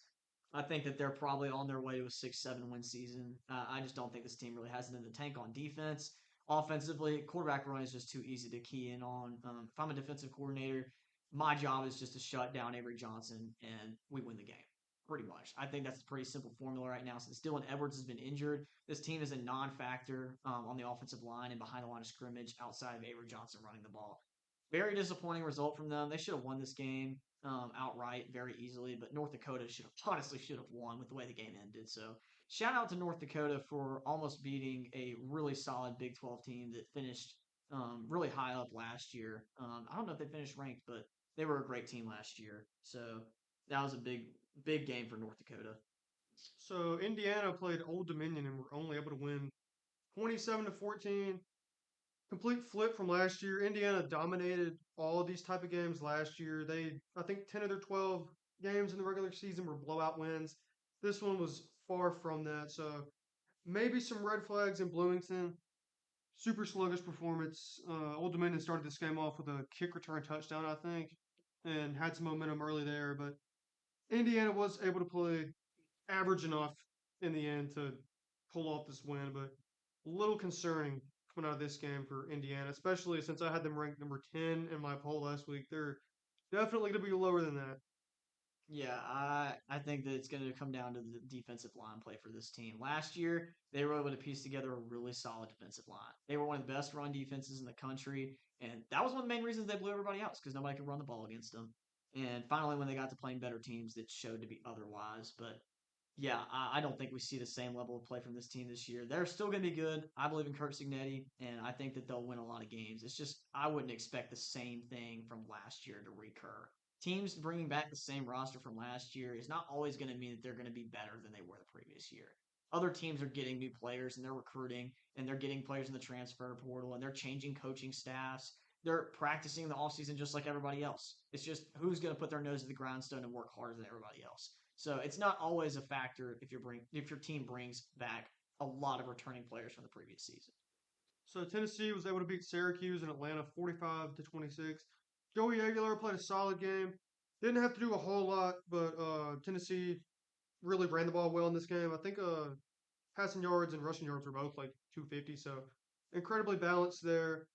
I think that they're probably on their way to a 6-7 win season. I just don't think this team really has it in the tank on defense. Offensively, quarterback run is just too easy to key in on. If I'm a defensive coordinator, my job is just to shut down Avery Johnson and we win the game. Pretty much. I think that's a pretty simple formula right now. Since Dylan Edwards has been injured, this team is a non factor on the offensive line and behind the line of scrimmage outside of Avery Johnson running the ball. Very disappointing result from them. They should have won this game outright very easily, but North Dakota should have won with the way the game ended. So shout out to North Dakota for almost beating a really solid Big 12 team that finished really high up last year. I don't know if they finished ranked, but they were a great team last year. So that was a big game for North Dakota. So Indiana played Old Dominion and were only able to win 27-14. Complete flip from last year. Indiana dominated all of these type of games last year. I think 10 of their 12 games in the regular season were blowout wins. This one was far from that. So maybe some red flags in Bloomington. Super sluggish performance. Old Dominion started this game off with a kick return touchdown, I think, and had some momentum early there. But Indiana was able to play average enough in the end to pull off this win, but a little concerning coming out of this game for Indiana, especially since I had them ranked number 10 in my poll last week. They're definitely going to be lower than that. Yeah, I think that it's going to come down to the defensive line play for this team. Last year, they were able to piece together a really solid defensive line. They were one of the best run defenses in the country, and that was one of the main reasons they blew everybody else because nobody could run the ball against them. And finally, when they got to playing better teams, it showed to be otherwise. But yeah, I don't think we see the same level of play from this team this year. They're still going to be good. I believe in Kurt Signetti, and I think that they'll win a lot of games. It's just I wouldn't expect the same thing from last year to recur. Teams bringing back the same roster from last year is not always going to mean that they're going to be better than they were the previous year. Other teams are getting new players and they're recruiting and they're getting players in the transfer portal and they're changing coaching staffs. They're practicing in the offseason just like everybody else. It's just who's going to put their nose to the grindstone and work harder than everybody else. So it's not always a factor if your team brings back a lot of returning players from the previous season. So Tennessee was able to beat Syracuse and Atlanta 45-26. Joey Aguilar played a solid game. Didn't have to do a whole lot, but Tennessee really ran the ball well in this game. I think passing yards and rushing yards were both like 250, so incredibly balanced there.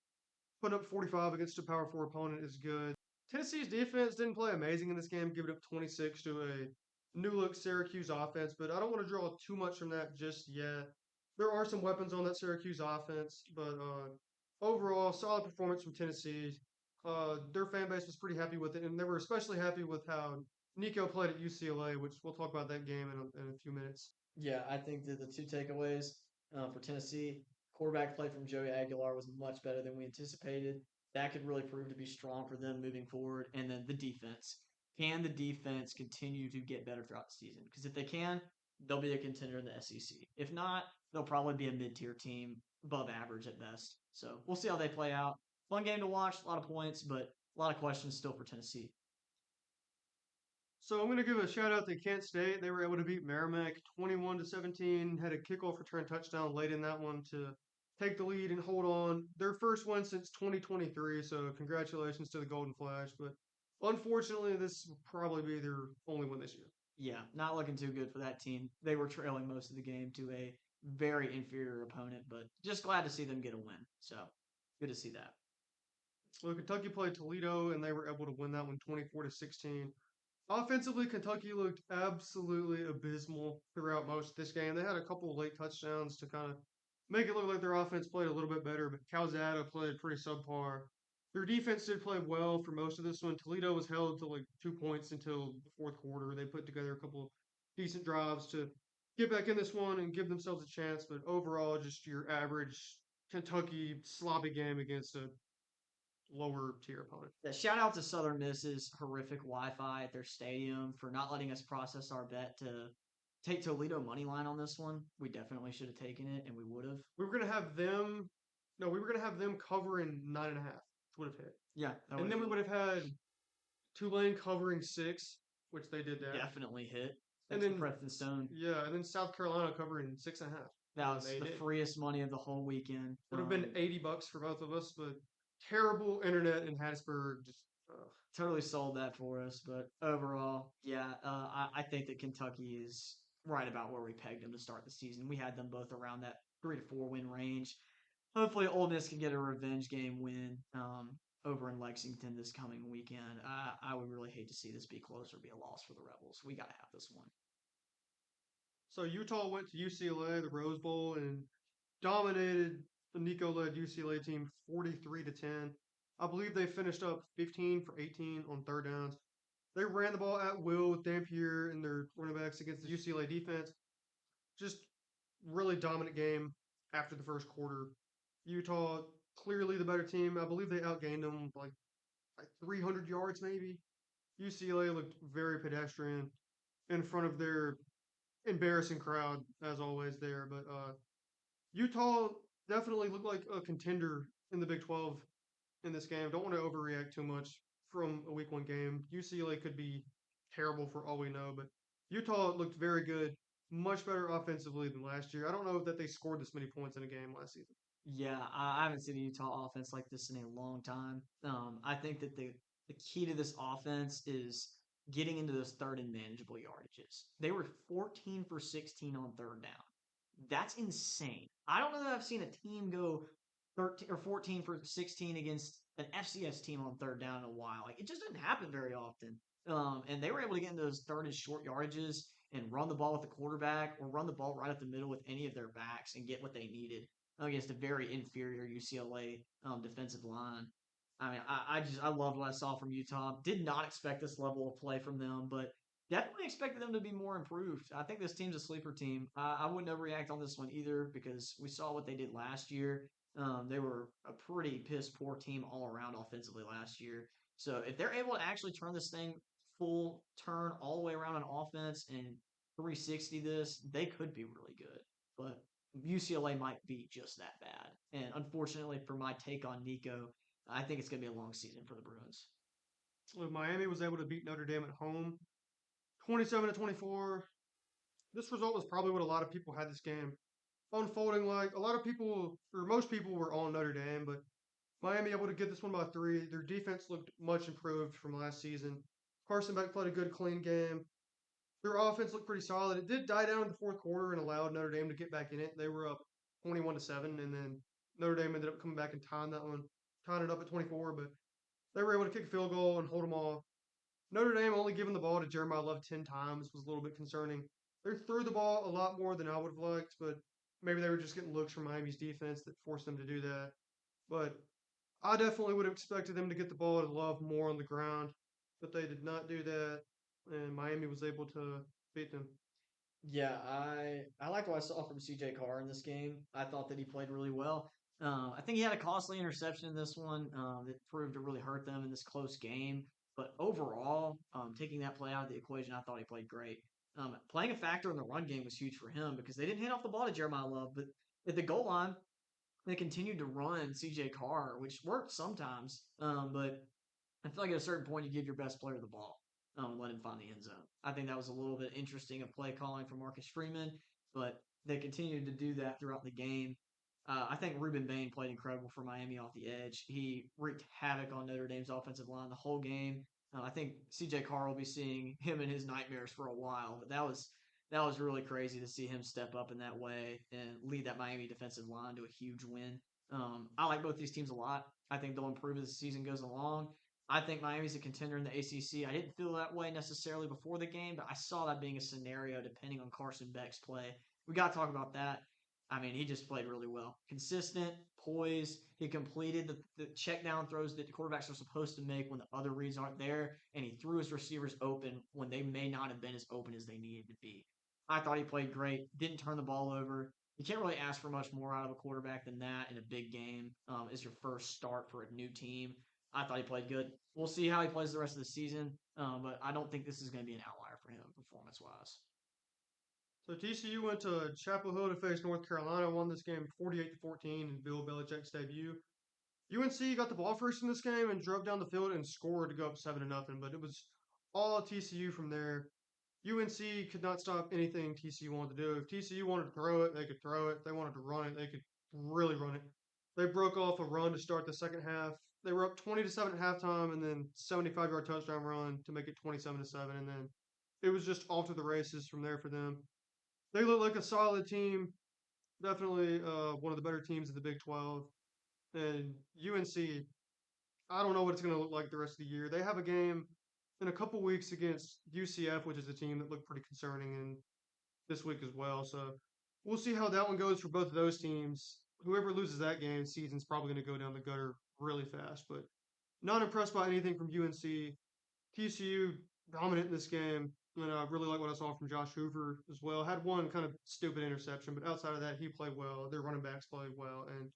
Putting up 45 against a power four opponent is good. Tennessee's defense didn't play amazing in this game, giving up 26 to a new look Syracuse offense, but I don't want to draw too much from that just yet. There are some weapons on that Syracuse offense, but overall, solid performance from Tennessee. Their fan base was pretty happy with it, and they were especially happy with how Nico played at UCLA, which we'll talk about that game in a few minutes. Yeah, I think that the two takeaways for Tennessee, quarterback play from Joey Aguilar was much better than we anticipated. That could really prove to be strong for them moving forward. And then the defense. Can the defense continue to get better throughout the season? Because if they can, they'll be a contender in the SEC. If not, they'll probably be a mid-tier team, above average at best. So we'll see how they play out. Fun game to watch, a lot of points, but a lot of questions still for Tennessee. So I'm going to give a shout out to Kent State. They were able to beat Merrimack 21-17. Had a kickoff return touchdown late in that one to take the lead and hold on. Their first win since 2023. So congratulations to the Golden Flash. But unfortunately, this will probably be their only win this year. Yeah, not looking too good for that team. They were trailing most of the game to a very inferior opponent, but just glad to see them get a win. So good to see that. Well, Kentucky played Toledo and they were able to win that one 24-16. Offensively, Kentucky looked absolutely abysmal throughout most of this game. They had a couple of late touchdowns to kind of make it look like their offense played a little bit better, but Calzada played pretty subpar. Their defense did play well for most of this one. Toledo was held to like 2 points until the fourth quarter. They put together a couple of decent drives to get back in this one and give themselves a chance, but overall, just your average Kentucky sloppy game against a lower tier opponent. Yeah, shout out to Southern Miss's horrific Wi-Fi at their stadium for not letting us process our bet to take Toledo money line on this one. We definitely should have taken it, and we would have. We were gonna have them. No, we were gonna have them covering 9.5. Would have hit, Yeah, that and would then we have would have had Tulane covering 6, which they did that, definitely hit. and Thanks to then Preston Stone. yeah, and then South Carolina covering 6.5, That and was they the did. freest money of the whole weekend. Would have been $80 for both of us, but terrible internet in Hattiesburg. Just Totally sold that for us. But overall, yeah, I think that Kentucky is right about where we pegged them to start the season. We had them both around that 3 to 4 win range. Hopefully, Ole Miss can get a revenge game win over in Lexington this coming weekend. I would really hate to see this be close or be a loss for the Rebels. We got to have this one. so Utah went to UCLA, the Rose Bowl, and dominated the Nico-led UCLA team 43-10. I believe they finished up 15 for 18 on third downs. They ran the ball at will with Dampier and their running backs against the UCLA defense. Just really dominant game after the first quarter. Utah clearly the better team. I believe they outgained them like 300 yards maybe. UCLA looked very pedestrian in front of their embarrassing crowd as always there, but Utah definitely looked like a contender in the Big 12 in this game. Don't want to overreact too much from a week 1 game. UCLA could be terrible for all we know, but Utah looked very good, much better offensively than last year. I don't know that they scored this many points in a game last season. Yeah, I haven't seen a Utah offense like this in a long time. I think that the key to this offense is getting into those third and manageable yardages. They were 14 for 16 on third down. That's insane. I don't know that I've seen a team go 13 or 14 for 16 against an FCS team on third down in a while. Like it just doesn't happen very often. And they were able to get into those third and short yardages and run the ball with the quarterback or run the ball right up the middle with any of their backs and get what they needed against a very inferior UCLA defensive line. I mean, I loved what I saw from Utah. Did not expect this level of play from them, but definitely expected them to be more improved. I think this team's a sleeper team. I wouldn't overreact on this one either because we saw what they did last year. They were a pretty piss poor team all around offensively last year. So if they're able to actually turn this thing full turn all the way around on offense and 360 this, they could be really good. But UCLA might be just that bad. And unfortunately for my take on Nico, I think it's going to be a long season for the Bruins. Miami was able to beat Notre Dame at home 27-24. This result was probably what a lot of people had this game unfolding like. A lot of people, or most people, were on Notre Dame, but Miami able to get this one by 3. Their defense looked much improved from last season. Carson Beck played a good, clean game. Their offense looked pretty solid. It did die down in the fourth quarter and allowed Notre Dame to get back in it. They were up 21-7, and then Notre Dame ended up coming back and tying it up at 24. But they were able to kick a field goal and hold them off. Notre Dame only giving the ball to Jeremiah Love 10 times was a little bit concerning. They threw the ball a lot more than I would have liked, but maybe they were just getting looks from Miami's defense that forced them to do that. But I definitely would have expected them to get the ball to Love more on the ground, but they did not do that, and Miami was able to beat them. Yeah, I liked what I saw from CJ Carr in this game. I thought that he played really well. I think he had a costly interception in this one that proved to really hurt them in this close game. But overall, taking that play out of the equation, I thought he played great. Playing a factor in the run game was huge for him because they didn't hand off the ball to Jeremiah Love, but at the goal line, they continued to run CJ Carr, which worked sometimes. But I feel like at a certain point, you give your best player the ball and let him find the end zone. I think that was a little bit interesting of play calling for Marcus Freeman, but they continued to do that throughout the game. I think Ruben Bain played incredible for Miami off the edge. He wreaked havoc on Notre Dame's offensive line the whole game. I think CJ Carr will be seeing him in his nightmares for a while, but that was really crazy to see him step up in that way and lead that Miami defensive line to a huge win. I like both these teams a lot. I think they'll improve as the season goes along. I think Miami's a contender in the ACC. I didn't feel that way necessarily before the game, but I saw that being a scenario depending on Carson Beck's play. We got to talk about that. I mean, he just played really well. Consistent, poised. He completed the check down throws that the quarterbacks are supposed to make when the other reads aren't there, and he threw his receivers open when they may not have been as open as they needed to be. I thought he played great. Didn't turn the ball over. You can't really ask for much more out of a quarterback than that in a big game as your first start for a new team. I thought he played good. We'll see how he plays the rest of the season, but I don't think this is going to be an outlier for him performance wise. So TCU went to Chapel Hill to face North Carolina, won this game 48-14 in Bill Belichick's debut. UNC got the ball first in this game and drove down the field and scored to go up 7-0, but it was all TCU from there. UNC could not stop anything TCU wanted to do. If TCU wanted to throw it, they could throw it. If they wanted to run it, they could really run it. They broke off a run to start the second half. They were up 20-7 at halftime, and then 75-yard touchdown run to make it 27-7, and then it was just off to the races from there for them. They look like a solid team, definitely one of the better teams in the Big 12. And UNC, I don't know what it's going to look like the rest of the year. They have a game in a couple weeks against UCF, which is a team that looked pretty concerning in this week as well. So we'll see how that one goes for both of those teams. Whoever loses that game, season's probably going to go down the gutter really fast. But not impressed by anything from UNC. TCU dominant in this game. And I really like what I saw from Josh Hoover as well. Had one kind of stupid interception, but outside of that, he played well. Their running backs played well, and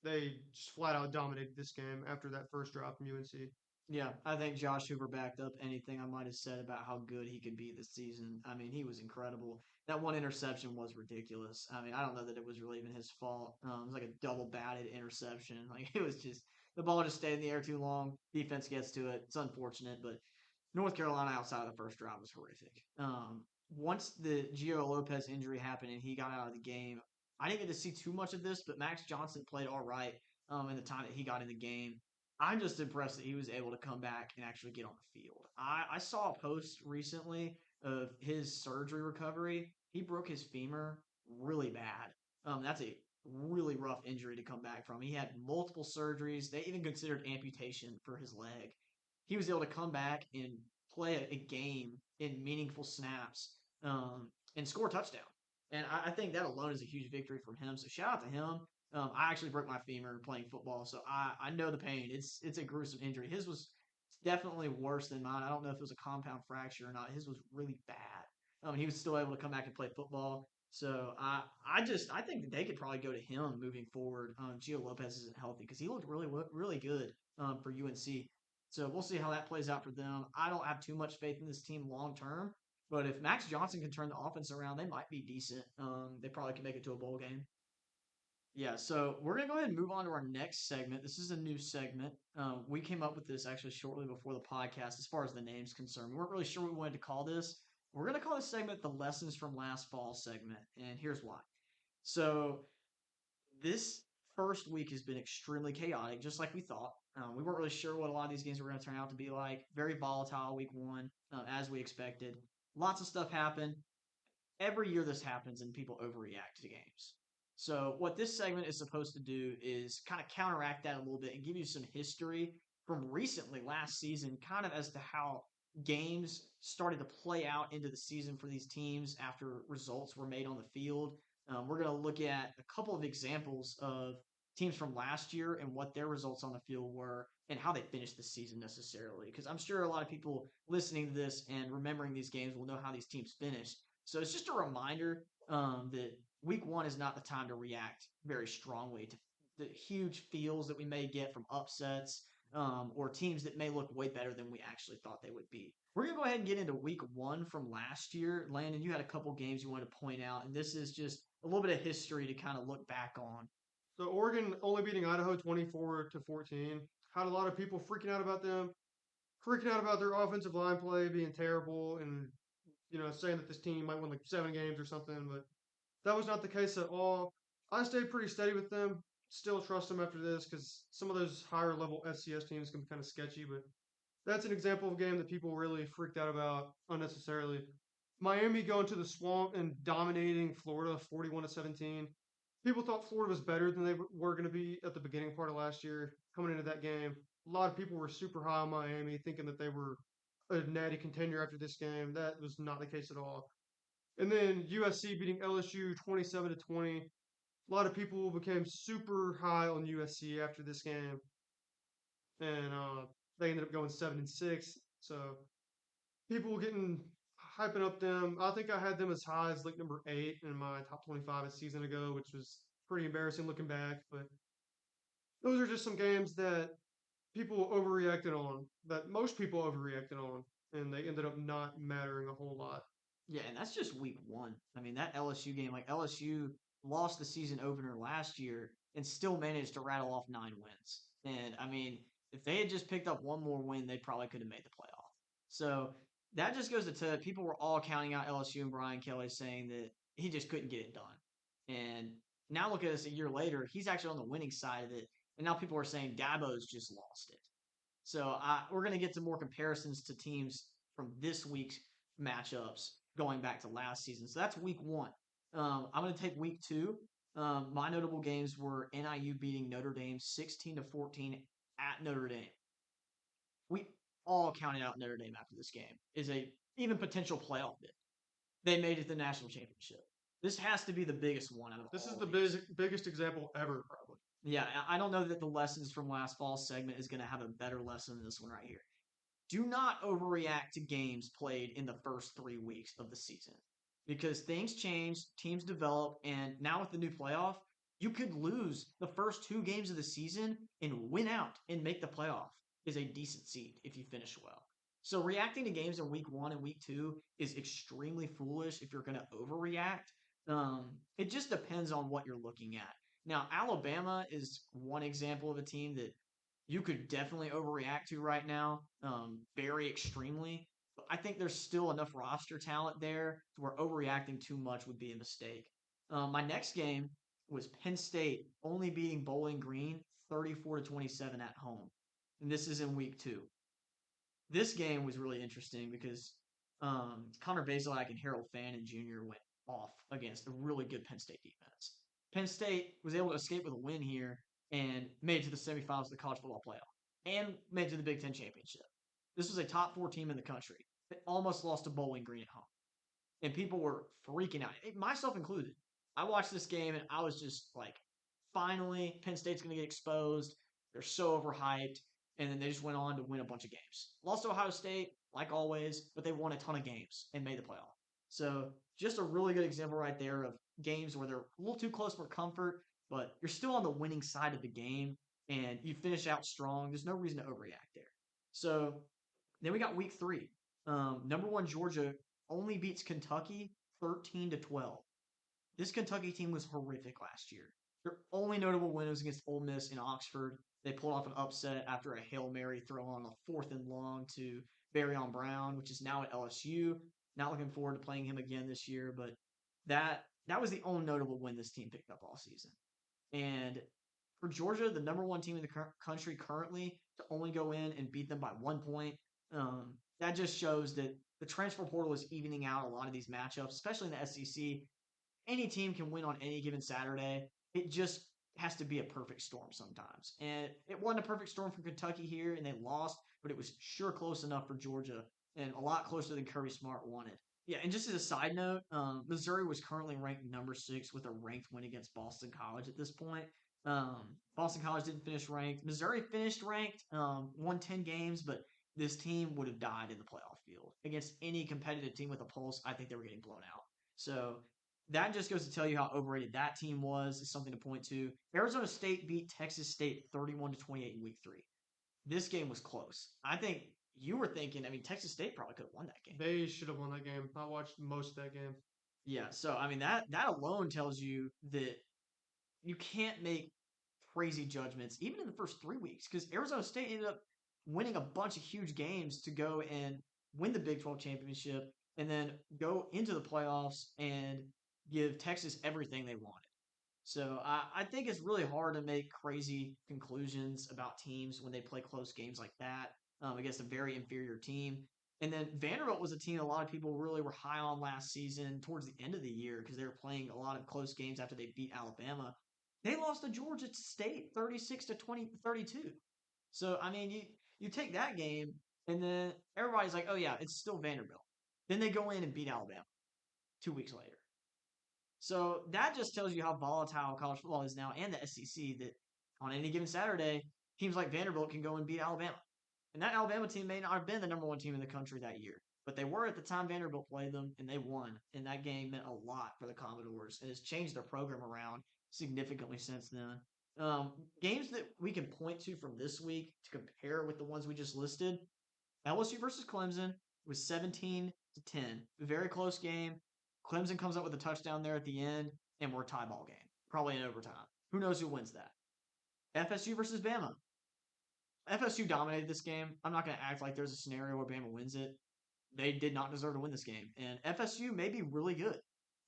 they just flat out dominated this game after that first drop from UNC. Yeah, I think Josh Hoover backed up anything I might have said about how good he could be this season. I mean, he was incredible. That one interception was ridiculous. I mean, I don't know that it was really even his fault. It was like a double batted interception. Like it was just the ball just stayed in the air too long. Defense gets to it. It's unfortunate, but North Carolina outside of the first drive was horrific. Once the Gio Lopez injury happened and he got out of the game, I didn't get to see too much of this, but Max Johnson played all right in the time that he got in the game. I'm just impressed that he was able to come back and actually get on the field. I saw a post recently of his surgery recovery. He broke his femur really bad. That's a really rough injury to come back from. He had multiple surgeries. They even considered amputation for his leg. He was able to come back and play a game in meaningful snaps and score a touchdown. And I think that alone is a huge victory from him. So shout out to him. I actually broke my femur playing football, so I know the pain. It's a gruesome injury. His was definitely worse than mine. I don't know if it was a compound fracture or not. His was really bad. He was still able to come back and play football. So I think that they could probably go to him moving forward. Gio Lopez isn't healthy because he looked really good for UNC. So we'll see how that plays out for them. I don't have too much faith in this team long term, but if Max Johnson can turn the offense around, they might be decent. They probably can make it to a bowl game. Yeah, so we're going to go ahead and move on to our next segment. This is a new segment. We came up with this actually shortly before the podcast as far as the name's concerned. We weren't really sure what we wanted to call this. We're going to call this segment the Lessons from Last Fall segment, and here's why. So, this first week has been extremely chaotic, just like we thought. We weren't really sure what a lot of these games were going to turn out to be like. Very volatile week one, as we expected. Lots of stuff happened. Every year this happens and people overreact to games. So what this segment is supposed to do is kind of counteract that a little bit and give you some history from recently last season, kind of as to how games started to play out into the season for these teams after results were made on the field. We're going to look at a couple of examples of teams from last year and what their results on the field were and how they finished the season necessarily. Because I'm sure a lot of people listening to this and remembering these games will know how these teams finished. So it's just a reminder that week one is not the time to react very strongly to the huge feels that we may get from upsets or teams that may look way better than we actually thought they would be. We're going to go ahead and get into week one from last year. Landon, you had a couple games you wanted to point out, and this is just a little bit of history to kind of look back on. So Oregon only beating Idaho 24-14. Had a lot of people freaking out about them, freaking out about their offensive line play being terrible, and saying that this team might win like 7 games or something. But that was not the case at all. I stayed pretty steady with them. Still trust them after this because some of those higher level FCS teams can be kind of sketchy. But that's an example of a game that people really freaked out about unnecessarily. Miami going to the swamp and dominating Florida 41-17. People thought Florida was better than they were going to be at the beginning part of last year. Coming into that game, a lot of people were super high on Miami, thinking that they were a natty contender after this game. That was not the case at all. And then USC beating LSU 27-20. A lot of people became super high on USC after this game, and they ended up going 7-6. So people were getting hyping up them. I think I had them as high as like number 8 in my top 25 a season ago, which was pretty embarrassing looking back. But those are just some games that people overreacted on, that most people overreacted on, and they ended up not mattering a whole lot. Yeah, and that's just week one. I mean, that LSU game, like LSU lost the season opener last year and still managed to rattle off 9 wins. And I mean, if they had just picked up one more win, they probably could have made the playoff. So that just goes to tell people were all counting out LSU and Brian Kelly saying that he just couldn't get it done. And now look at us a year later, he's actually on the winning side of it. And now people are saying Dabo's just lost it. So we're going to get some more comparisons to teams from this week's matchups going back to last season. So that's week one. I'm going to take week two. My notable games were NIU beating Notre Dame 16-14 at Notre Dame. We all counted out Notre Dame after this game is a even potential playoff bid. They made it to the national championship. This has to be the biggest one out of This is all the of these. biggest example ever, probably. Yeah, I don't know that the lessons from last fall's segment is going to have a better lesson than this one right here. Do not overreact to games played in the first 3 weeks of the season because things change, teams develop, and now with the new playoff, you could lose the first 2 games of the season and win out and make the playoff is a decent seed if you finish well. So reacting to games in week one and week two is extremely foolish if you're going to overreact. It just depends on what you're looking at. Now, Alabama is one example of a team that you could definitely overreact to right now, very extremely. But I think there's still enough roster talent there to where overreacting too much would be a mistake. My next game was Penn State only beating Bowling Green 34-27 at home, and this is in week two. This game was really interesting because Connor Bazelak and Harold Fannin Jr. went off against a really good Penn State defense. Penn State was able to escape with a win here and made it to the semifinals of the college football playoff and made it to the Big Ten championship. This was a top 4 team in the country. They almost lost to Bowling Green at home, and people were freaking out, myself included. I watched this game and I was just like, finally, Penn State's going to get exposed. They're so overhyped. And then they just went on to win a bunch of games. Lost to Ohio State, like always, but they won a ton of games and made the playoff. So just a really good example right there of games where they're a little too close for comfort, but you're still on the winning side of the game and you finish out strong. There's no reason to overreact there. So then we got week three. Number one Georgia only beats Kentucky 13-12. This Kentucky team was horrific last year. Their only notable win was against Ole Miss in Oxford. They pulled off an upset after a Hail Mary throw on a 4th and long to Barryon Brown, which is now at LSU. Not looking forward to playing him again this year, but that was the only notable win this team picked up all season. And for Georgia, the number one team in the country currently, to only go in and beat them by 1 point, that just shows that the transfer portal is evening out a lot of these matchups, especially in the SEC. Any team can win on any given Saturday. It just has to be a perfect storm sometimes. And it wasn't a perfect storm for Kentucky here, and they lost, but it was sure close enough for Georgia and a lot closer than Kirby Smart wanted. Yeah, and just as a side note, Missouri was currently ranked number 6 with a ranked win against Boston College at this point. Boston College didn't finish ranked. Missouri finished ranked, won 10 games, but this team would have died in the playoff field. Against any competitive team with a pulse, I think they were getting blown out. So that just goes to tell you how overrated that team was. Is something to point to. Arizona State beat Texas State 31-28 in week 3. This game was close. I think you were thinking, I mean, Texas State probably could have won that game. They should have won that game. I watched most of that game. Yeah, so I mean that alone tells you that you can't make crazy judgments even in the first 3 weeks because Arizona State ended up winning a bunch of huge games to go and win the Big 12 championship and then go into the playoffs and give Texas everything they wanted. So I think it's really hard to make crazy conclusions about teams when they play close games like that against a very inferior team. And then Vanderbilt was a team a lot of people really were high on last season towards the end of the year because they were playing a lot of close games after they beat Alabama. They lost to Georgia State 36-32. So I mean you take that game and then everybody's like, oh yeah, it's still Vanderbilt. Then they go in and beat Alabama 2 weeks later. So that just tells you how volatile college football is now and the SEC that on any given Saturday, teams like Vanderbilt can go and beat Alabama. And that Alabama team may not have been the number one team in the country that year, but they were at the time Vanderbilt played them and they won. And that game meant a lot for the Commodores and has changed their program around significantly since then. Um, Games that we can point to from this week to compare with the ones we just listed. LSU versus Clemson was 17-10. Very close game. Clemson comes up with a touchdown there at the end, and we're a tie ball game, probably in overtime. Who knows who wins that? FSU versus Bama. FSU dominated this game. I'm not going to act like there's a scenario where Bama wins it. They did not deserve to win this game. And FSU may be really good,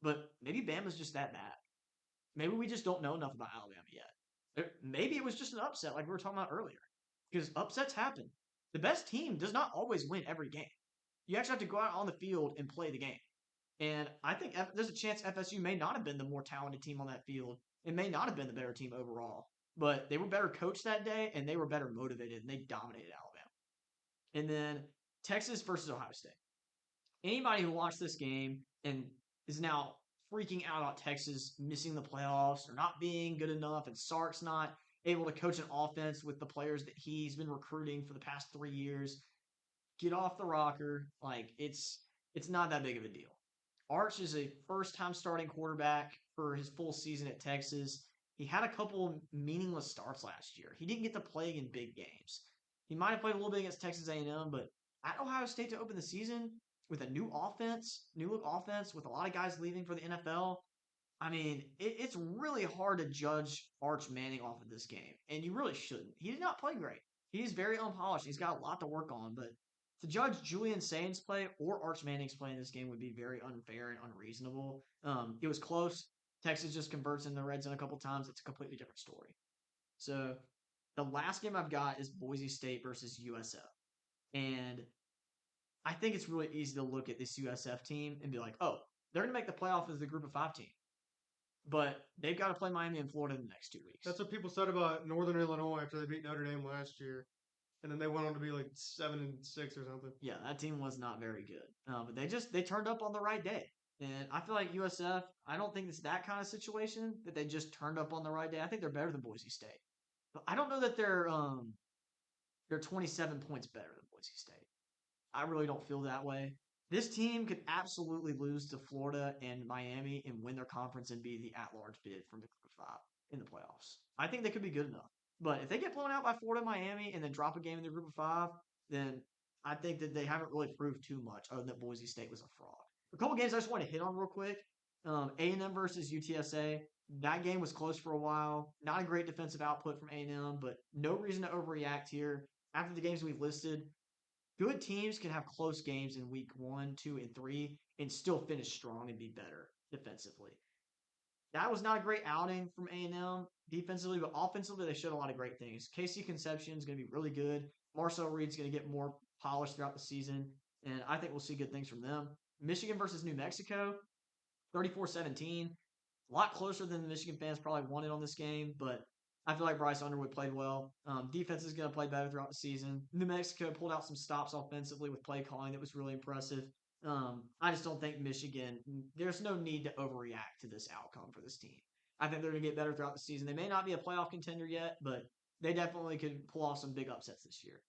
but maybe Bama's just that bad. Maybe we just don't know enough about Alabama yet. Maybe it was just an upset like we were talking about earlier, because upsets happen. The best team does not always win every game. You actually have to go out on the field and play the game. And I think there's a chance FSU may not have been the more talented team on that field. It may not have been the better team overall, but they were better coached that day and they were better motivated and they dominated Alabama. And then Texas versus Ohio State. Anybody who watched this game and is now freaking out about Texas missing the playoffs or not being good enough and Sark's not able to coach an offense with the players that he's been recruiting for the past 3 years, get off the rocker. Like it's not that big of a deal. Arch is a first-time starting quarterback for his full season at Texas. He had a couple meaningless starts last year. He didn't get to play in big games. He might have played a little bit against Texas A&M, but at Ohio State to open the season with a new offense, new look offense, with a lot of guys leaving for the NFL, I mean, it's really hard to judge Arch Manning off of this game, and you really shouldn't. He did not play great. He's very unpolished. He's got a lot to work on, but to judge Julian Sainz play or Arch Manning's play in this game would be very unfair and unreasonable. It was close. Texas just converts in the red zone a couple times. It's a completely different story. So the last game I've got is Boise State versus USF. And I think it's really easy to look at this USF team and be like, oh, they're going to make the playoff as the group of 5 team. But they've got to play Miami and Florida in the next 2 weeks. That's what people said about Northern Illinois after they beat Notre Dame last year, and then they went on to be like 7-6 or something. Yeah, that team was not very good. But they turned up on the right day. And I feel like USF, I don't think it's that kind of situation that they just turned up on the right day. I think they're better than Boise State. But I don't know that they're 27 points better than Boise State. I really don't feel that way. This team could absolutely lose to Florida and Miami and win their conference and be the at-large bid from the Group of 5 in the playoffs. I think they could be good enough. But if they get blown out by Florida and Miami and then drop a game in the Group of 5, then I think that they haven't really proved too much other than that Boise State was a fraud. A couple games I just want to hit on real quick. A&M versus UTSA. That game was close for a while. Not a great defensive output from A&M, but no reason to overreact here. After the games we've listed, good teams can have close games in week 1, 2, and 3 and still finish strong and be better defensively. That was not a great outing from A&M defensively, but offensively they showed a lot of great things. KC Concepcion is going to be really good. Marcel Reed's going to get more polished throughout the season, and I think we'll see good things from them. Michigan versus New Mexico, 34-17. A lot closer than the Michigan fans probably wanted on this game, but I feel like Bryce Underwood played well. Defense is going to play better throughout the season. New Mexico pulled out some stops offensively with play calling that was really impressive. I just don't think Michigan, there's no need to overreact to this outcome for this team. I think they're going to get better throughout the season. They may not be a playoff contender yet, but they definitely could pull off some big upsets this year.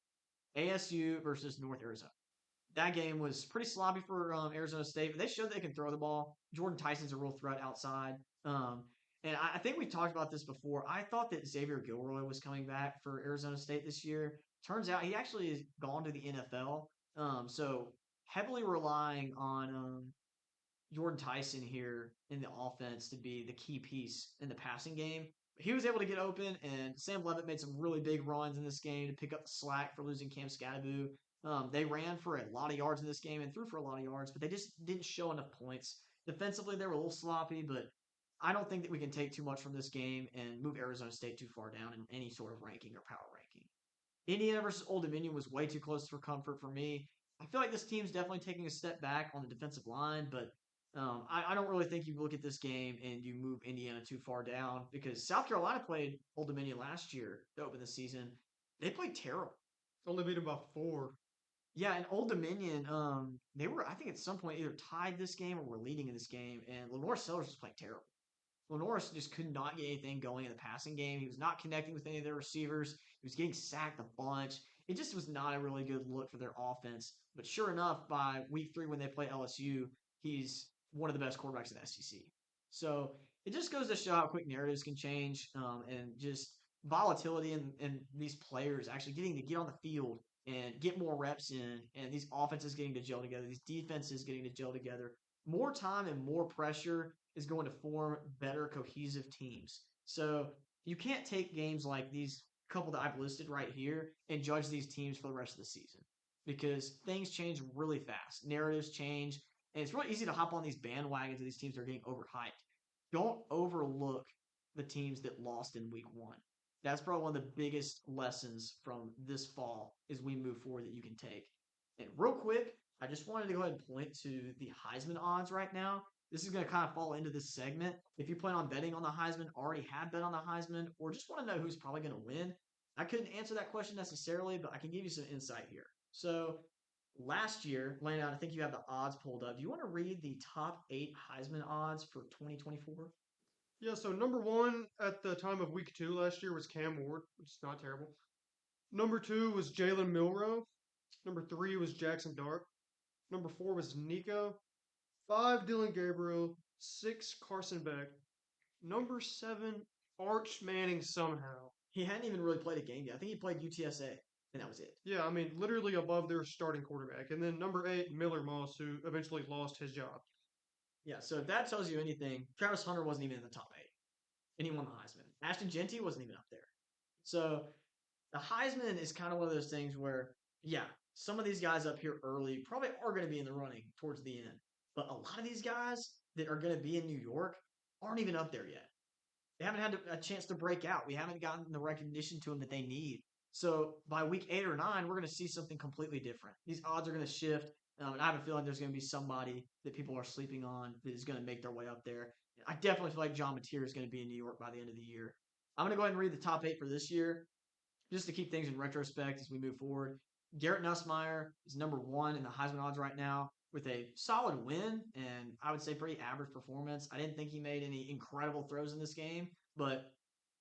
ASU versus North Arizona. That game was pretty sloppy for Arizona State, but they showed they can throw the ball. Jordan Tyson's a real threat outside. And I think we talked about this before. I thought that Xavier Gilroy was coming back for Arizona State this year. Turns out he actually has gone to the NFL. So heavily relying on Jordan Tyson here in the offense to be the key piece in the passing game. He was able to get open, and Sam Levitt made some really big runs in this game to pick up the slack for losing Cam Scadaboo. They ran for a lot of yards in this game and threw for a lot of yards, but they just didn't show enough points. Defensively, they were a little sloppy, but I don't think that we can take too much from this game and move Arizona State too far down in any sort of ranking or power ranking. Indiana versus Old Dominion was way too close for comfort for me. I feel like this team's definitely taking a step back on the defensive line, but I don't really think you look at this game and you move Indiana too far down because South Carolina played Old Dominion last year to open the season. They played terrible. Only beat them by 4. Yeah, and Old Dominion, they were, I think at some point, either tied this game or were leading in this game, and Lenore Sellers was playing terrible. Lenore just could not get anything going in the passing game. He was not connecting with any of their receivers. He was getting sacked a bunch. It just was not a really good look for their offense. But sure enough, by week 3 when they play LSU, he's one of the best quarterbacks in the SEC. So it just goes to show how quick narratives can change, and just volatility in these players actually getting to get on the field and get more reps in, and these offenses getting to gel together, these defenses getting to gel together. More time and more pressure is going to form better cohesive teams. So you can't take games like these couple that I've listed right here and judge these teams for the rest of the season because things change really fast. Narratives change, and it's really easy to hop on these bandwagons of these teams that are getting overhyped. Don't overlook the teams that lost in week one. That's probably one of the biggest lessons from this fall as we move forward that you can take. And real quick, I just wanted to go ahead and point to the Heisman odds right now. This is going to kind of fall into this segment. If you plan on betting on the Heisman, already have bet on the Heisman, or just want to know who's probably going to win, I couldn't answer that question necessarily, but I can give you some insight here. So last year, Landon, I think you have the odds pulled up. Do you want to read the top 8 Heisman odds for 2024? Yeah, so number one at the time of week 2 last year was Cam Ward, which is not terrible. Number 2 was Jalen Milroe. Number 3 was Jackson Dart. Number 4 was Nico. 5, Dylan Gabriel. 6, Carson Beck. Number 7, Arch Manning somehow. He hadn't even really played a game yet. I think he played UTSA, and that was it. Yeah, I mean, literally above their starting quarterback. And then number 8, Miller Moss, who eventually lost his job. Yeah, so if that tells you anything, Travis Hunter wasn't even in the top 8, and he won the Heisman. Ashton Genty wasn't even up there. So the Heisman is kind of one of those things where, yeah, some of these guys up here early probably are going to be in the running towards the end. But a lot of these guys that are going to be in New York aren't even up there yet. They haven't had a chance to break out. We haven't gotten the recognition to them that they need. So by week 8 or 9, we're going to see something completely different. These odds are going to shift. And I have a feeling there's going to be somebody that people are sleeping on that is going to make their way up there. I definitely feel like John Mateer is going to be in New York by the end of the year. I'm going to go ahead and read the top 8 for this year just to keep things in retrospect as we move forward. Garrett Nussmeier is number 1 in the Heisman odds right now with a solid win and I would say pretty average performance. I didn't think he made any incredible throws in this game, but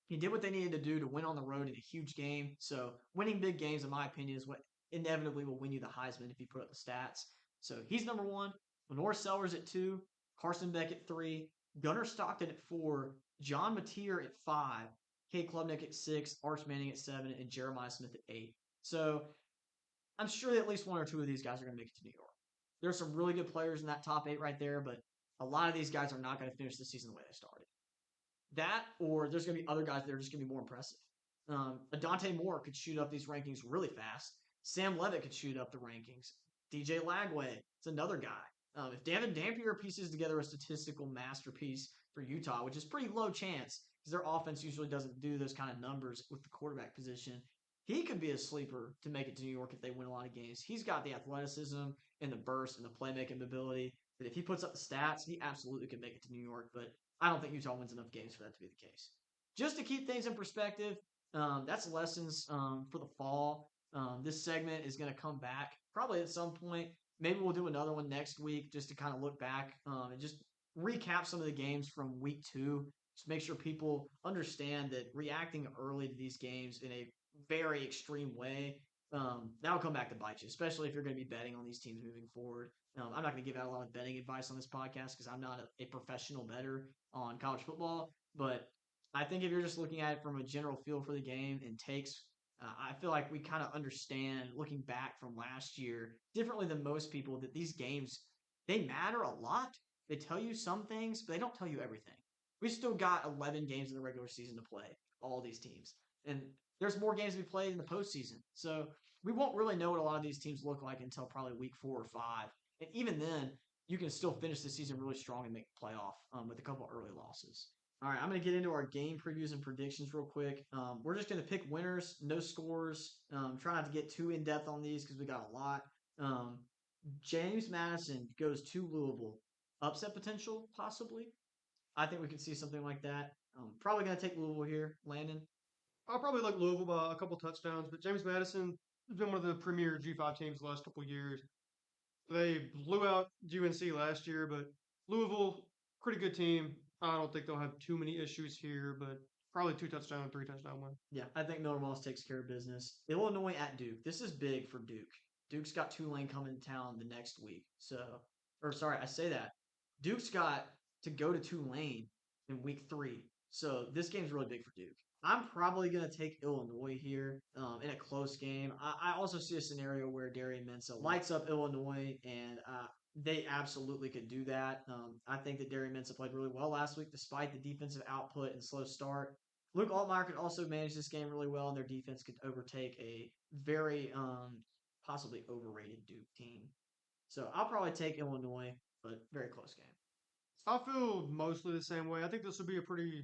he did what they needed to do to win on the road in a huge game. So winning big games, in my opinion, is what inevitably will win you the Heisman if you put up the stats. So he's number 1. Lenore Sellers at 2. Carson Beck at 3. Gunnar Stockton at 4. John Mateer at 5. Kate Klubnik at 6. Arch Manning at 7. And Jeremiah Smith at 8. So I'm sure that at least 1 or 2 of these guys are going to make it to New York. There's some really good players in that top 8 right there, but a lot of these guys are not going to finish the season the way they started. That, or there's going to be other guys that are just going to be more impressive. Adante Moore could shoot up these rankings really fast. Sam Levitt could shoot up the rankings. DJ Lagway is another guy. If Davin Dampier pieces together a statistical masterpiece for Utah, which is pretty low chance because their offense usually doesn't do those kind of numbers with the quarterback position, he could be a sleeper to make it to New York if they win a lot of games. He's got the athleticism and the burst and the playmaking ability that if he puts up the stats, he absolutely could make it to New York. But I don't think Utah wins enough games for that to be the case. Just to keep things in perspective, that's lessons for the fall. This segment is going to come back probably at some point. Maybe we'll do another one next week just to kind of look back and just recap some of the games from week 2. Just make sure people understand that reacting early to these games in a very extreme way, that'll come back to bite you, especially if you're going to be betting on these teams moving forward. I'm not going to give out a lot of betting advice on this podcast because I'm not a professional bettor on college football. But I think if you're just looking at it from a general feel for the game and takes, I feel like we kind of understand looking back from last year differently than most people that these games, they matter a lot. They tell you some things, but they don't tell you everything. We still got 11 games in the regular season to play, all these teams. And there's more games to be played in the postseason. So we won't really know what a lot of these teams look like until probably week 4 or 5. And even then, you can still finish the season really strong and make the playoff with a couple early losses. All right, I'm going to get into our game previews and predictions real quick. We're just going to pick winners, no scores. Try not to get too in-depth on these because we got a lot. James Madison goes to Louisville. Upset potential, possibly. I think we could see something like that. Probably going to take Louisville here. Landon? I'll probably like Louisville by a couple touchdowns, but James Madison has been one of the premier G5 teams the last couple of years. They blew out UNC last year, but Louisville, pretty good team. I don't think they'll have too many issues here, but probably 2 touchdown, 3 touchdown win. Yeah, I think Miller Moss takes care of business. Illinois at Duke. This is big for Duke. Duke's got Tulane coming to town the next week. I say that. Duke's got to go to Tulane in week 3. So this game's really big for Duke. I'm probably going to take Illinois here in a close game. I also see a scenario where Darian Mensah lights up Illinois, and they absolutely could do that. I think that Darian Mensah played really well last week despite the defensive output and slow start. Luke Altmaier could also manage this game really well, and their defense could overtake a very possibly overrated Duke team. So I'll probably take Illinois, but very close game. I feel mostly the same way. I think this will be a pretty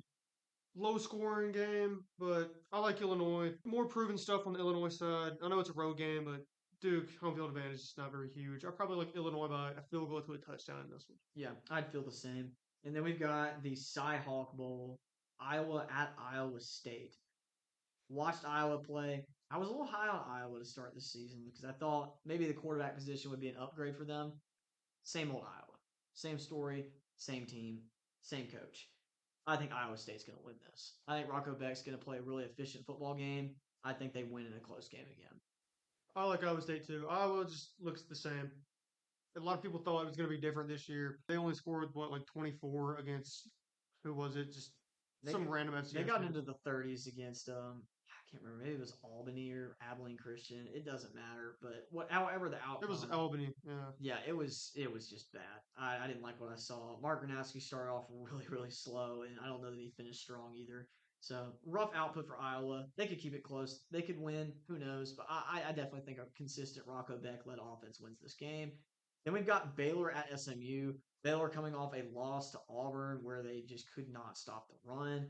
low scoring game, but I like Illinois. More proven stuff on the Illinois side. I know it's a road game, but Duke home field advantage is not very huge. I probably like Illinois by a field goal to a touchdown in this one. Yeah, I'd feel the same. And then we've got the Cy Hawk Bowl, Iowa at Iowa State. Watched Iowa play. I was a little high on Iowa to start this season because I thought maybe the quarterback position would be an upgrade for them. Same old Iowa. Same story, same team, same coach. I think Iowa State's going to win this. I think Rocco Beck's going to play a really efficient football game. I think they win in a close game again. I like Iowa State too. Iowa just looks the same. A lot of people thought it was going to be different this year. They only scored what, like 24 against who was it? Just They some random they FCS got team. into the 30s against I can't remember, maybe it was Albany or Abilene Christian. It doesn't matter, but however the It was outcome, Albany. Yeah. yeah, it was just bad. I didn't like what I saw. Mark Gronowski started off really slow, and I don't know that he finished strong either. So rough output for Iowa. They could keep it close. They could win. Who knows? But I definitely think a consistent Rocco Beck led offense wins this game. Then we've got Baylor at SMU. Baylor coming off a loss to Auburn where they just could not stop the run.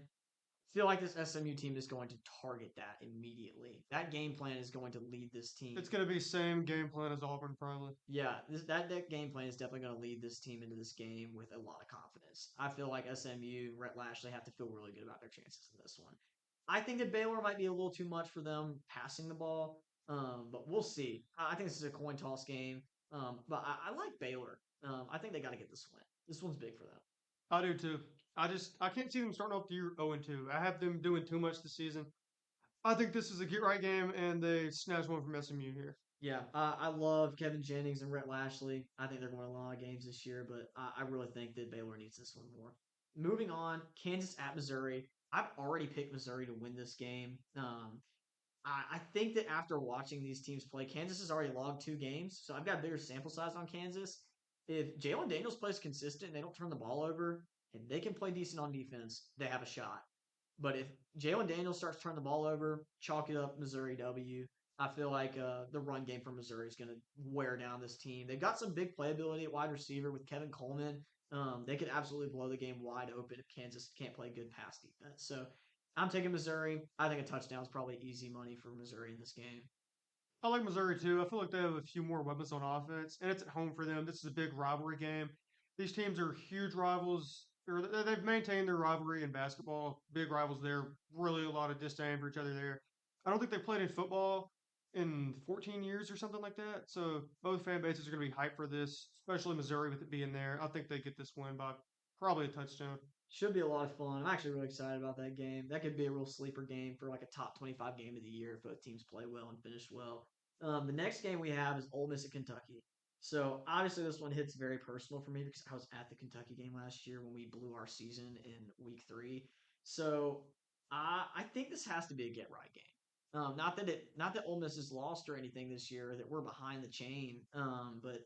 Feel like this SMU team is going to target that immediately. That game plan is going to lead this team. It's going to be same game plan as Auburn, probably. Yeah, that game plan is definitely going to lead this team into this game with a lot of confidence. I feel like SMU, Rhett Lashley have to feel really good about their chances in this one. I think that Baylor might be a little too much for them passing the ball, but we'll see. I think this is a coin toss game, but I like Baylor. I think they got to get this win. This one's big for them. I do too. I can't see them starting off the year 0-2. I have them doing too much this season. I think this is a get right game, and they snatch one from SMU here. Yeah, I love Kevin Jennings and Rhett Lashley. I think they're going to win a lot of games this year, but I really think that Baylor needs this one more. Moving on, Kansas at Missouri. I've already picked Missouri to win this game. I think that after watching these teams play, Kansas has already logged 2 games, so I've got a bigger sample size on Kansas. If Jalen Daniels plays consistent and they don't turn the ball over, and they can play decent on defense, they have a shot. But if Jalen Daniels starts turning the ball over, chalk it up Missouri W. I feel like the run game for Missouri is going to wear down this team. They've got some big playability at wide receiver with Kevin Coleman. They could absolutely blow the game wide open if Kansas can't play good pass defense. So I'm taking Missouri. I think a touchdown is probably easy money for Missouri in this game. I like Missouri too. I feel like they have a few more weapons on offense, and it's at home for them. This is a big rivalry game. These teams are huge rivals. They've maintained their rivalry in basketball. Big rivals there. Really a lot of disdain for each other there. I don't think they played in football in 14 years or something like that. So both fan bases are going to be hyped for this, especially Missouri with it being there. I think they get this win by probably a touchdown. Should be a lot of fun. I'm actually really excited about that game. That could be a real sleeper game for like a top 25 game of the year if both teams play well and finish well. The next game we have is Ole Miss at Kentucky. So obviously this one hits very personal for me because I was at the Kentucky game last year when we blew our season in week 3. So I think this has to be a get right game. Not that Ole Miss has lost or anything this year, that we're behind the chain. But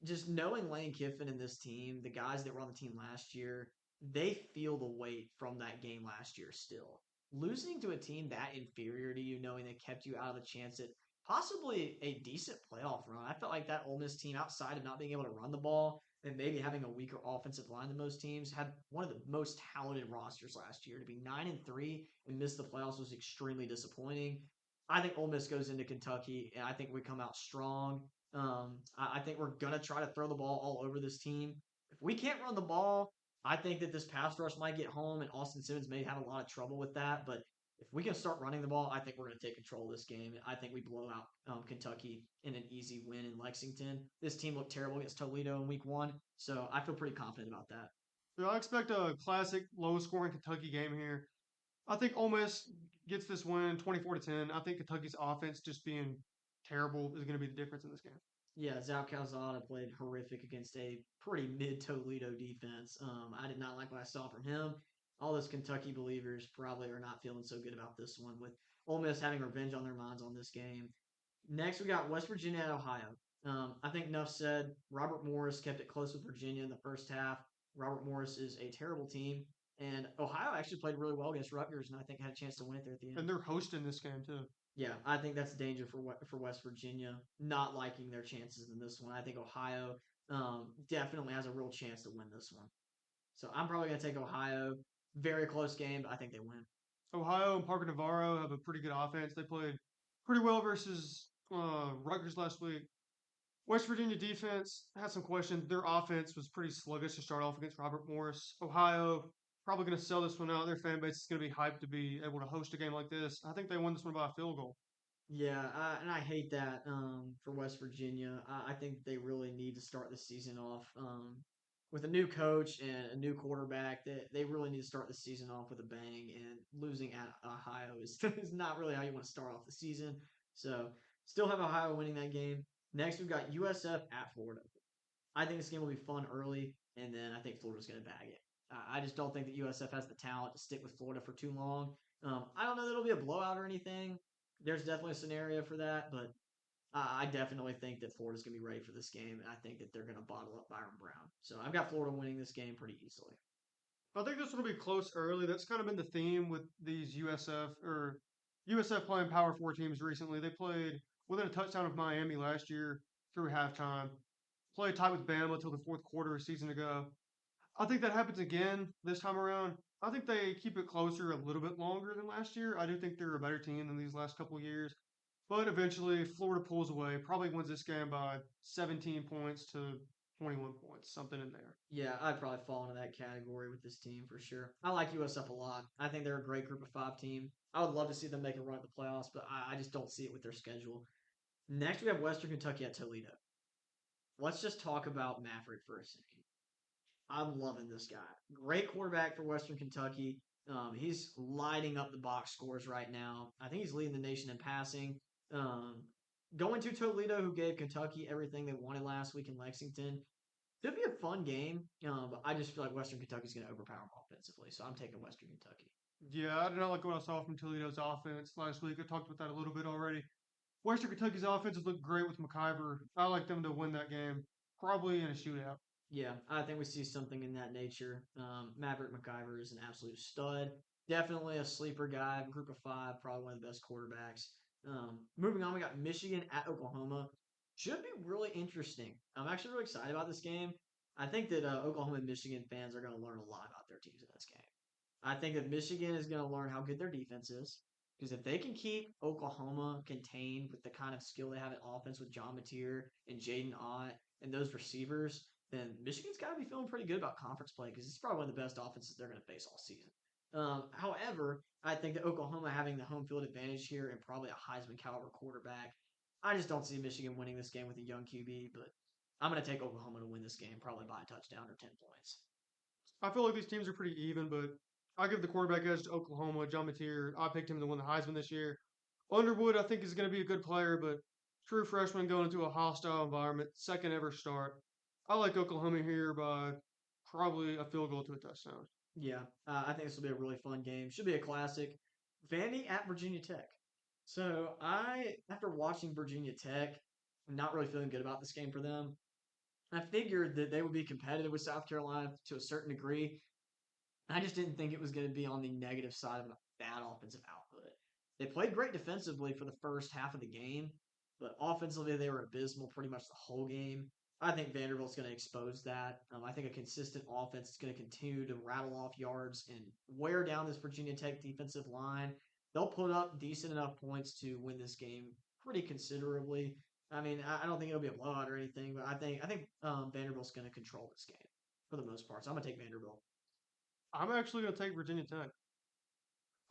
just knowing Lane Kiffin and this team, the guys that were on the team last year, they feel the weight from that game last year still. Losing to a team that inferior to you, knowing they kept you out of the chance at possibly a decent playoff run. I felt like that Ole Miss team, outside of not being able to run the ball and maybe having a weaker offensive line than most teams, had one of the most talented rosters last year. To be 9-3 and miss the playoffs was extremely disappointing. I think Ole Miss goes into Kentucky, and I think we come out strong. I think we're gonna try to throw the ball all over this team. If we can't run the ball, I think that this pass rush might get home, and Austin Simmons may have a lot of trouble with that. But if we can start running the ball, I think we're going to take control of this game. I think we blow out Kentucky in an easy win in Lexington. This team looked terrible against Toledo in week 1, so I feel pretty confident about that. So I expect a classic low-scoring Kentucky game here. I think Ole Miss gets this win 24-10. I think Kentucky's offense just being terrible is going to be the difference in this game. Yeah, Zach Calzada played horrific against a pretty mid Toledo defense. I did not like what I saw from him. All those Kentucky believers probably are not feeling so good about this one, with Ole Miss having revenge on their minds on this game. Next, we got West Virginia at Ohio. I think Nuff said Robert Morris kept it close with Virginia in the first half. Robert Morris is a terrible team, and Ohio actually played really well against Rutgers, and I think had a chance to win it there at the end. And they're hosting this game too. Yeah, I think that's danger for West Virginia not liking their chances in this one. I think Ohio definitely has a real chance to win this one. So I'm probably going to take Ohio. Very close game, but I think they win. Ohio and Parker Navarro have a pretty good offense. They played pretty well versus Rutgers last week. West Virginia defense had some questions. Their offense was pretty sluggish to start off against Robert Morris. Ohio probably going to sell this one out. Their fan base is going to be hyped to be able to host a game like this. I think they won this one by a field goal. Yeah, and I hate that for West Virginia. I think they really need to start the season off with a new coach and a new quarterback. They really need to start the season off with a bang. And losing at Ohio is is not really how you want to start off the season. So still have Ohio winning that game. Next, we've got USF at Florida. I think this game will be fun early, and then I think Florida's going to bag it. I just don't think that USF has the talent to stick with Florida for too long. I don't know that it'll be a blowout or anything. There's definitely a scenario for that, but I definitely think that Florida's going to be ready for this game, and I think that they're going to bottle up Byron Brown. So I've got Florida winning this game pretty easily. I think this one will be close early. That's kind of been the theme with these USF playing Power Four teams recently. They played within a touchdown of Miami last year through halftime. Played tight with Bama till the fourth quarter a season ago. I think that happens again this time around. I think they keep it closer a little bit longer than last year. I do think they're a better team than these last couple of years. But eventually, Florida pulls away, probably wins this game by 17 points to 21 points, something in there. Yeah, I'd probably fall into that category with this team for sure. I like USF a lot. I think they're a great group of five team. I would love to see them make a run at the playoffs, but I just don't see it with their schedule. Next, we have Western Kentucky at Toledo. Let's just talk about Maverick for a second. I'm loving this guy. Great quarterback for Western Kentucky. He's lighting up the box scores right now. I think he's leading the nation in passing. Um, Going to Toledo, who gave Kentucky everything they wanted last week in Lexington. Should be a fun game, but I just feel like Western Kentucky's going to overpower them offensively, so I'm taking Western Kentucky. Yeah, I did not like what I saw from Toledo's offense last week. I talked about that a little bit already. Western Kentucky's offense has looked great with McIver. I like them to win that game, probably in a shootout. Yeah, I think we see something in that nature. Maverick McIver is an absolute stud. Definitely a sleeper guy, group of five, probably one of the best quarterbacks. Moving on, we got Michigan at Oklahoma. Should be really interesting. I'm actually really excited about this game. I think that Oklahoma and Michigan fans are going to learn a lot about their teams in this game. I think that Michigan is going to learn how good their defense is. Because if they can keep Oklahoma contained with the kind of skill they have at offense with John Mateer and Jaden Ott and those receivers, then Michigan's got to be feeling pretty good about conference play because it's probably one of the best offenses they're going to face all season. However, I think that Oklahoma having the home field advantage here and probably a Heisman caliber quarterback, I just don't see Michigan winning this game with a young QB. But I'm going to take Oklahoma to win this game, probably by a touchdown or 10 points. I feel like these teams are pretty even, but I give the quarterback edge to Oklahoma. John Mateer, I picked him to win the Heisman this year. Underwood, I think, is going to be a good player, but true freshman going into a hostile environment, second ever start. I like Oklahoma here by probably a field goal to a touchdown. Yeah, I think this will be a really fun game. Should be a classic. Vandy at Virginia Tech. So after watching Virginia Tech, I'm not really feeling good about this game for them. I figured that they would be competitive with South Carolina to a certain degree. I just didn't think it was going to be on the negative side of a bad offensive output. They played great defensively for the first half of the game, but offensively they were abysmal pretty much the whole game. I think Vanderbilt's going to expose that. I think a consistent offense is going to continue to rattle off yards and wear down this Virginia Tech defensive line. They'll put up decent enough points to win this game pretty considerably. I mean, I don't think it'll be a blowout or anything, but I think Vanderbilt's going to control this game for the most part. So I'm going to take Vanderbilt. I'm actually going to take Virginia Tech.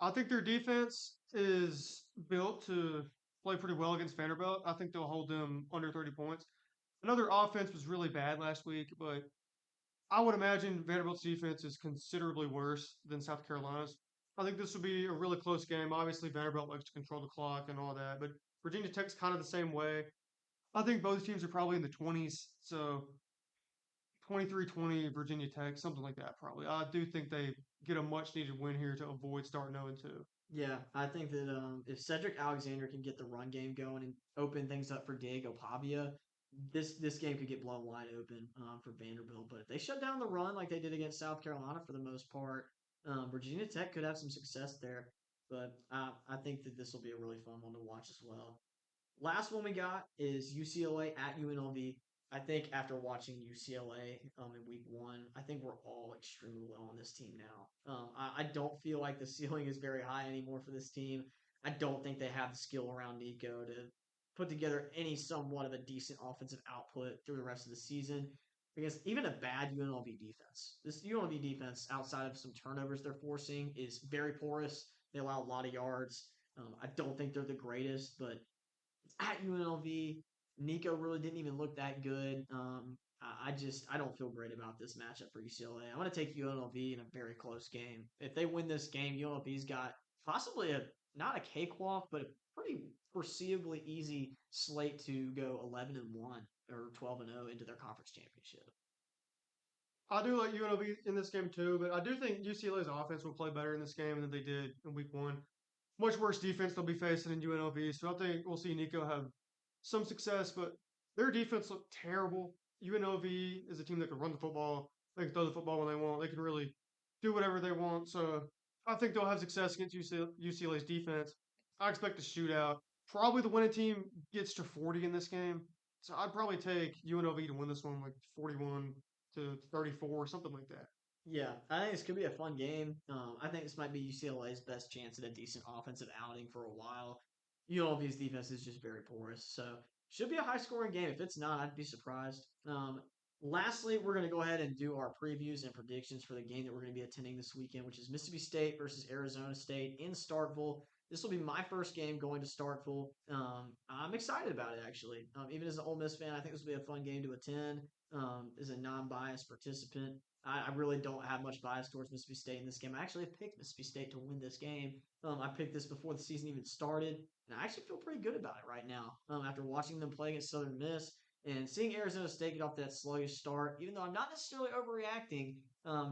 I think their defense is built to play pretty well against Vanderbilt. I think they'll hold them under 30 points. Another offense was really bad last week, but I would imagine Vanderbilt's defense is considerably worse than South Carolina's. I think this will be a really close game. Obviously, Vanderbilt likes to control the clock and all that, but Virginia Tech's kind of the same way. I think both teams are probably in the 20s. So 23-20 Virginia Tech, something like that, probably. I do think they get a much needed win here to avoid starting 0-2. Yeah, I think that if Cedric Alexander can get the run game going and open things up for Diego Pavia, this game could get blown wide open for Vanderbilt. But if they shut down the run like they did against South Carolina for the most part, Virginia Tech could have some success there. But I think that this will be a really fun one to watch as well. Last one we got is UCLA at UNLV. I think after watching UCLA in week one, I think we're all extremely low on this team now. I don't feel like the ceiling is very high anymore for this team. I don't think they have the skill around Nico to put together any somewhat of a decent offensive output through the rest of the season. Because even a bad UNLV defense, this UNLV defense, outside of some turnovers they're forcing, is very porous. They allow a lot of yards. I don't think they're the greatest, but at UNLV. Nico really didn't even look that good. I don't feel great about this matchup for UCLA. I'm going to take UNLV in a very close game. If they win this game, UNLV's got possibly a not a cakewalk, but a pretty foreseeably easy slate to go 11-1 or 12-0 into their conference championship. I do like UNLV in this game too, but I do think UCLA's offense will play better in this game than they did in week one. Much worse defense they'll be facing in UNLV, so I think we'll see Nico have some success, but their defense looked terrible. UNLV is a team that can run the football, they can throw the football when they want, they can really do whatever they want. So I think they'll have success against UCLA's defense. I expect a shootout. Probably the winning team gets to 40 in this game. So I'd probably take UNLV to win this one like 41-34, something like that. Yeah, I think this could be a fun game. I think this might be UCLA's best chance at a decent offensive outing for a while. UNLV's defense is just very porous, so should be a high scoring game. If it's not, I'd be surprised. Lastly, we're going to go ahead and do our previews and predictions for the game that we're going to be attending this weekend, which is Mississippi State versus Arizona State in Starkville. This will be my first game going to Starkville. I'm excited about it actually. Even as an Ole Miss fan, I think this will be a fun game to attend. As a non-biased participant, I really don't have much bias towards Mississippi State in this game. I actually picked Mississippi State to win this game. I picked this before the season even started, and I actually feel pretty good about it right now. After watching them play against Southern Miss and seeing Arizona State get off that sluggish start, even though I'm not necessarily overreacting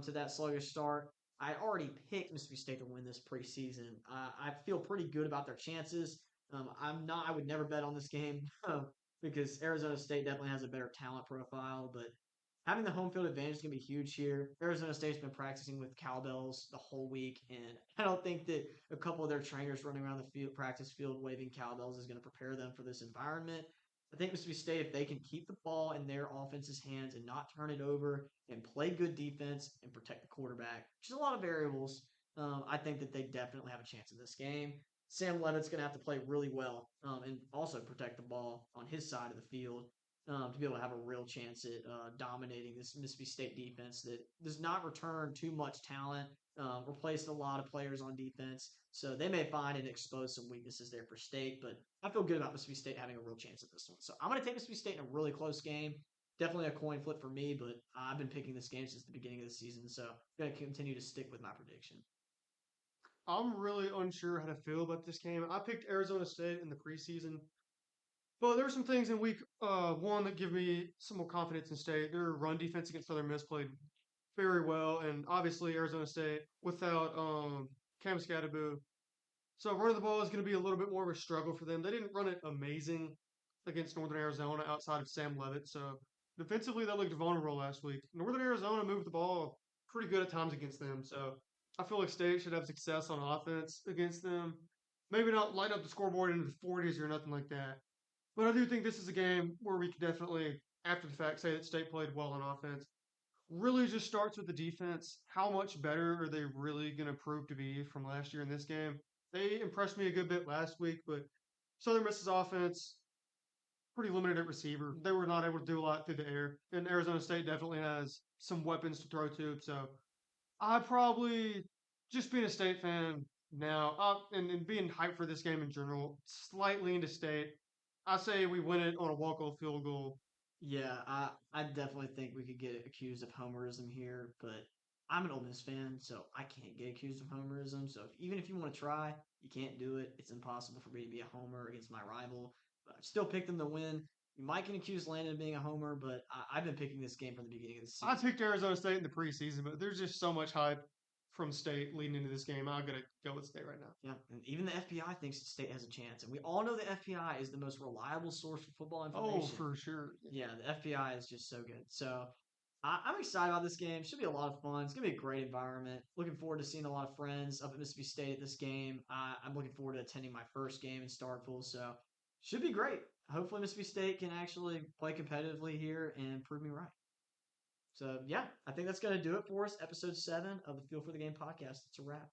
to that sluggish start, I already picked Mississippi State to win this preseason. I feel pretty good about their chances. I'm not. I would never bet on this game because Arizona State definitely has a better talent profile, but having the home field advantage is going to be huge here. Arizona State's been practicing with cowbells the whole week, and I don't think that a couple of their trainers running around the field, practice field waving cowbells is going to prepare them for this environment. I think Mississippi State, if they can keep the ball in their offense's hands and not turn it over and play good defense and protect the quarterback, which is a lot of variables, I think that they definitely have a chance in this game. Sam Levitt's going to have to play really well and also protect the ball on his side of the field to be able to have a real chance at dominating this Mississippi State defense that does not return too much talent, replaced a lot of players on defense. So they may find and expose some weaknesses there for State, but I feel good about Mississippi State having a real chance at this one. So I'm going to take Mississippi State in a really close game. Definitely a coin flip for me, but I've been picking this game since the beginning of the season, so I'm going to continue to stick with my prediction. I'm really unsure how to feel about this game. I picked Arizona State in the preseason, but there were some things in week one that give me some more confidence in State. Their run defense against Southern Miss played very well, and obviously Arizona State without Cam Scadaboo. So running the ball is going to be a little bit more of a struggle for them. They didn't run it amazing against Northern Arizona outside of Sam Levitt. So defensively, they looked vulnerable last week. Northern Arizona moved the ball pretty good at times against them. So I feel like State should have success on offense against them. Maybe not light up the scoreboard into the 40s or nothing like that. But I do think this is a game where we could definitely, after the fact, say that State played well on offense. Really just starts with the defense. How much better are they really going to prove to be from last year in this game? They impressed me a good bit last week, but Southern Miss's offense, pretty limited at receiver. They were not able to do a lot through the air. And Arizona State definitely has some weapons to throw to. So I probably, just being a State fan now, and being hyped for this game in general, slightly into State. I say we win it on a walk-off field goal. Yeah, I definitely think we could get accused of homerism here, but I'm an Ole Miss fan, so I can't get accused of homerism. So even if you want to try, you can't do it. It's impossible for me to be a homer against my rival. But I still picked them to win. You might can accuse Landon of being a homer, but I've been picking this game from the beginning of the I season. picked Arizona State in the preseason, but there's just so much hype from State leading into this game. I'm gonna go with State right now. Yeah, and even the FBI thinks the state has a chance, and we all know the FBI is the most reliable source for football Oh, information. for sure. Yeah, the FBI is just so good. So I'm excited about this game. Should be a lot of fun. It's gonna be a great environment. Looking forward to seeing a lot of friends up at Mississippi State at this game. I'm looking forward to attending my first game in Starkville. So should be great. Hopefully Mississippi State can actually play competitively here and prove me right. So yeah, I think that's gonna do it for us. Episode 7 of the Feel for the Game podcast. It's a wrap.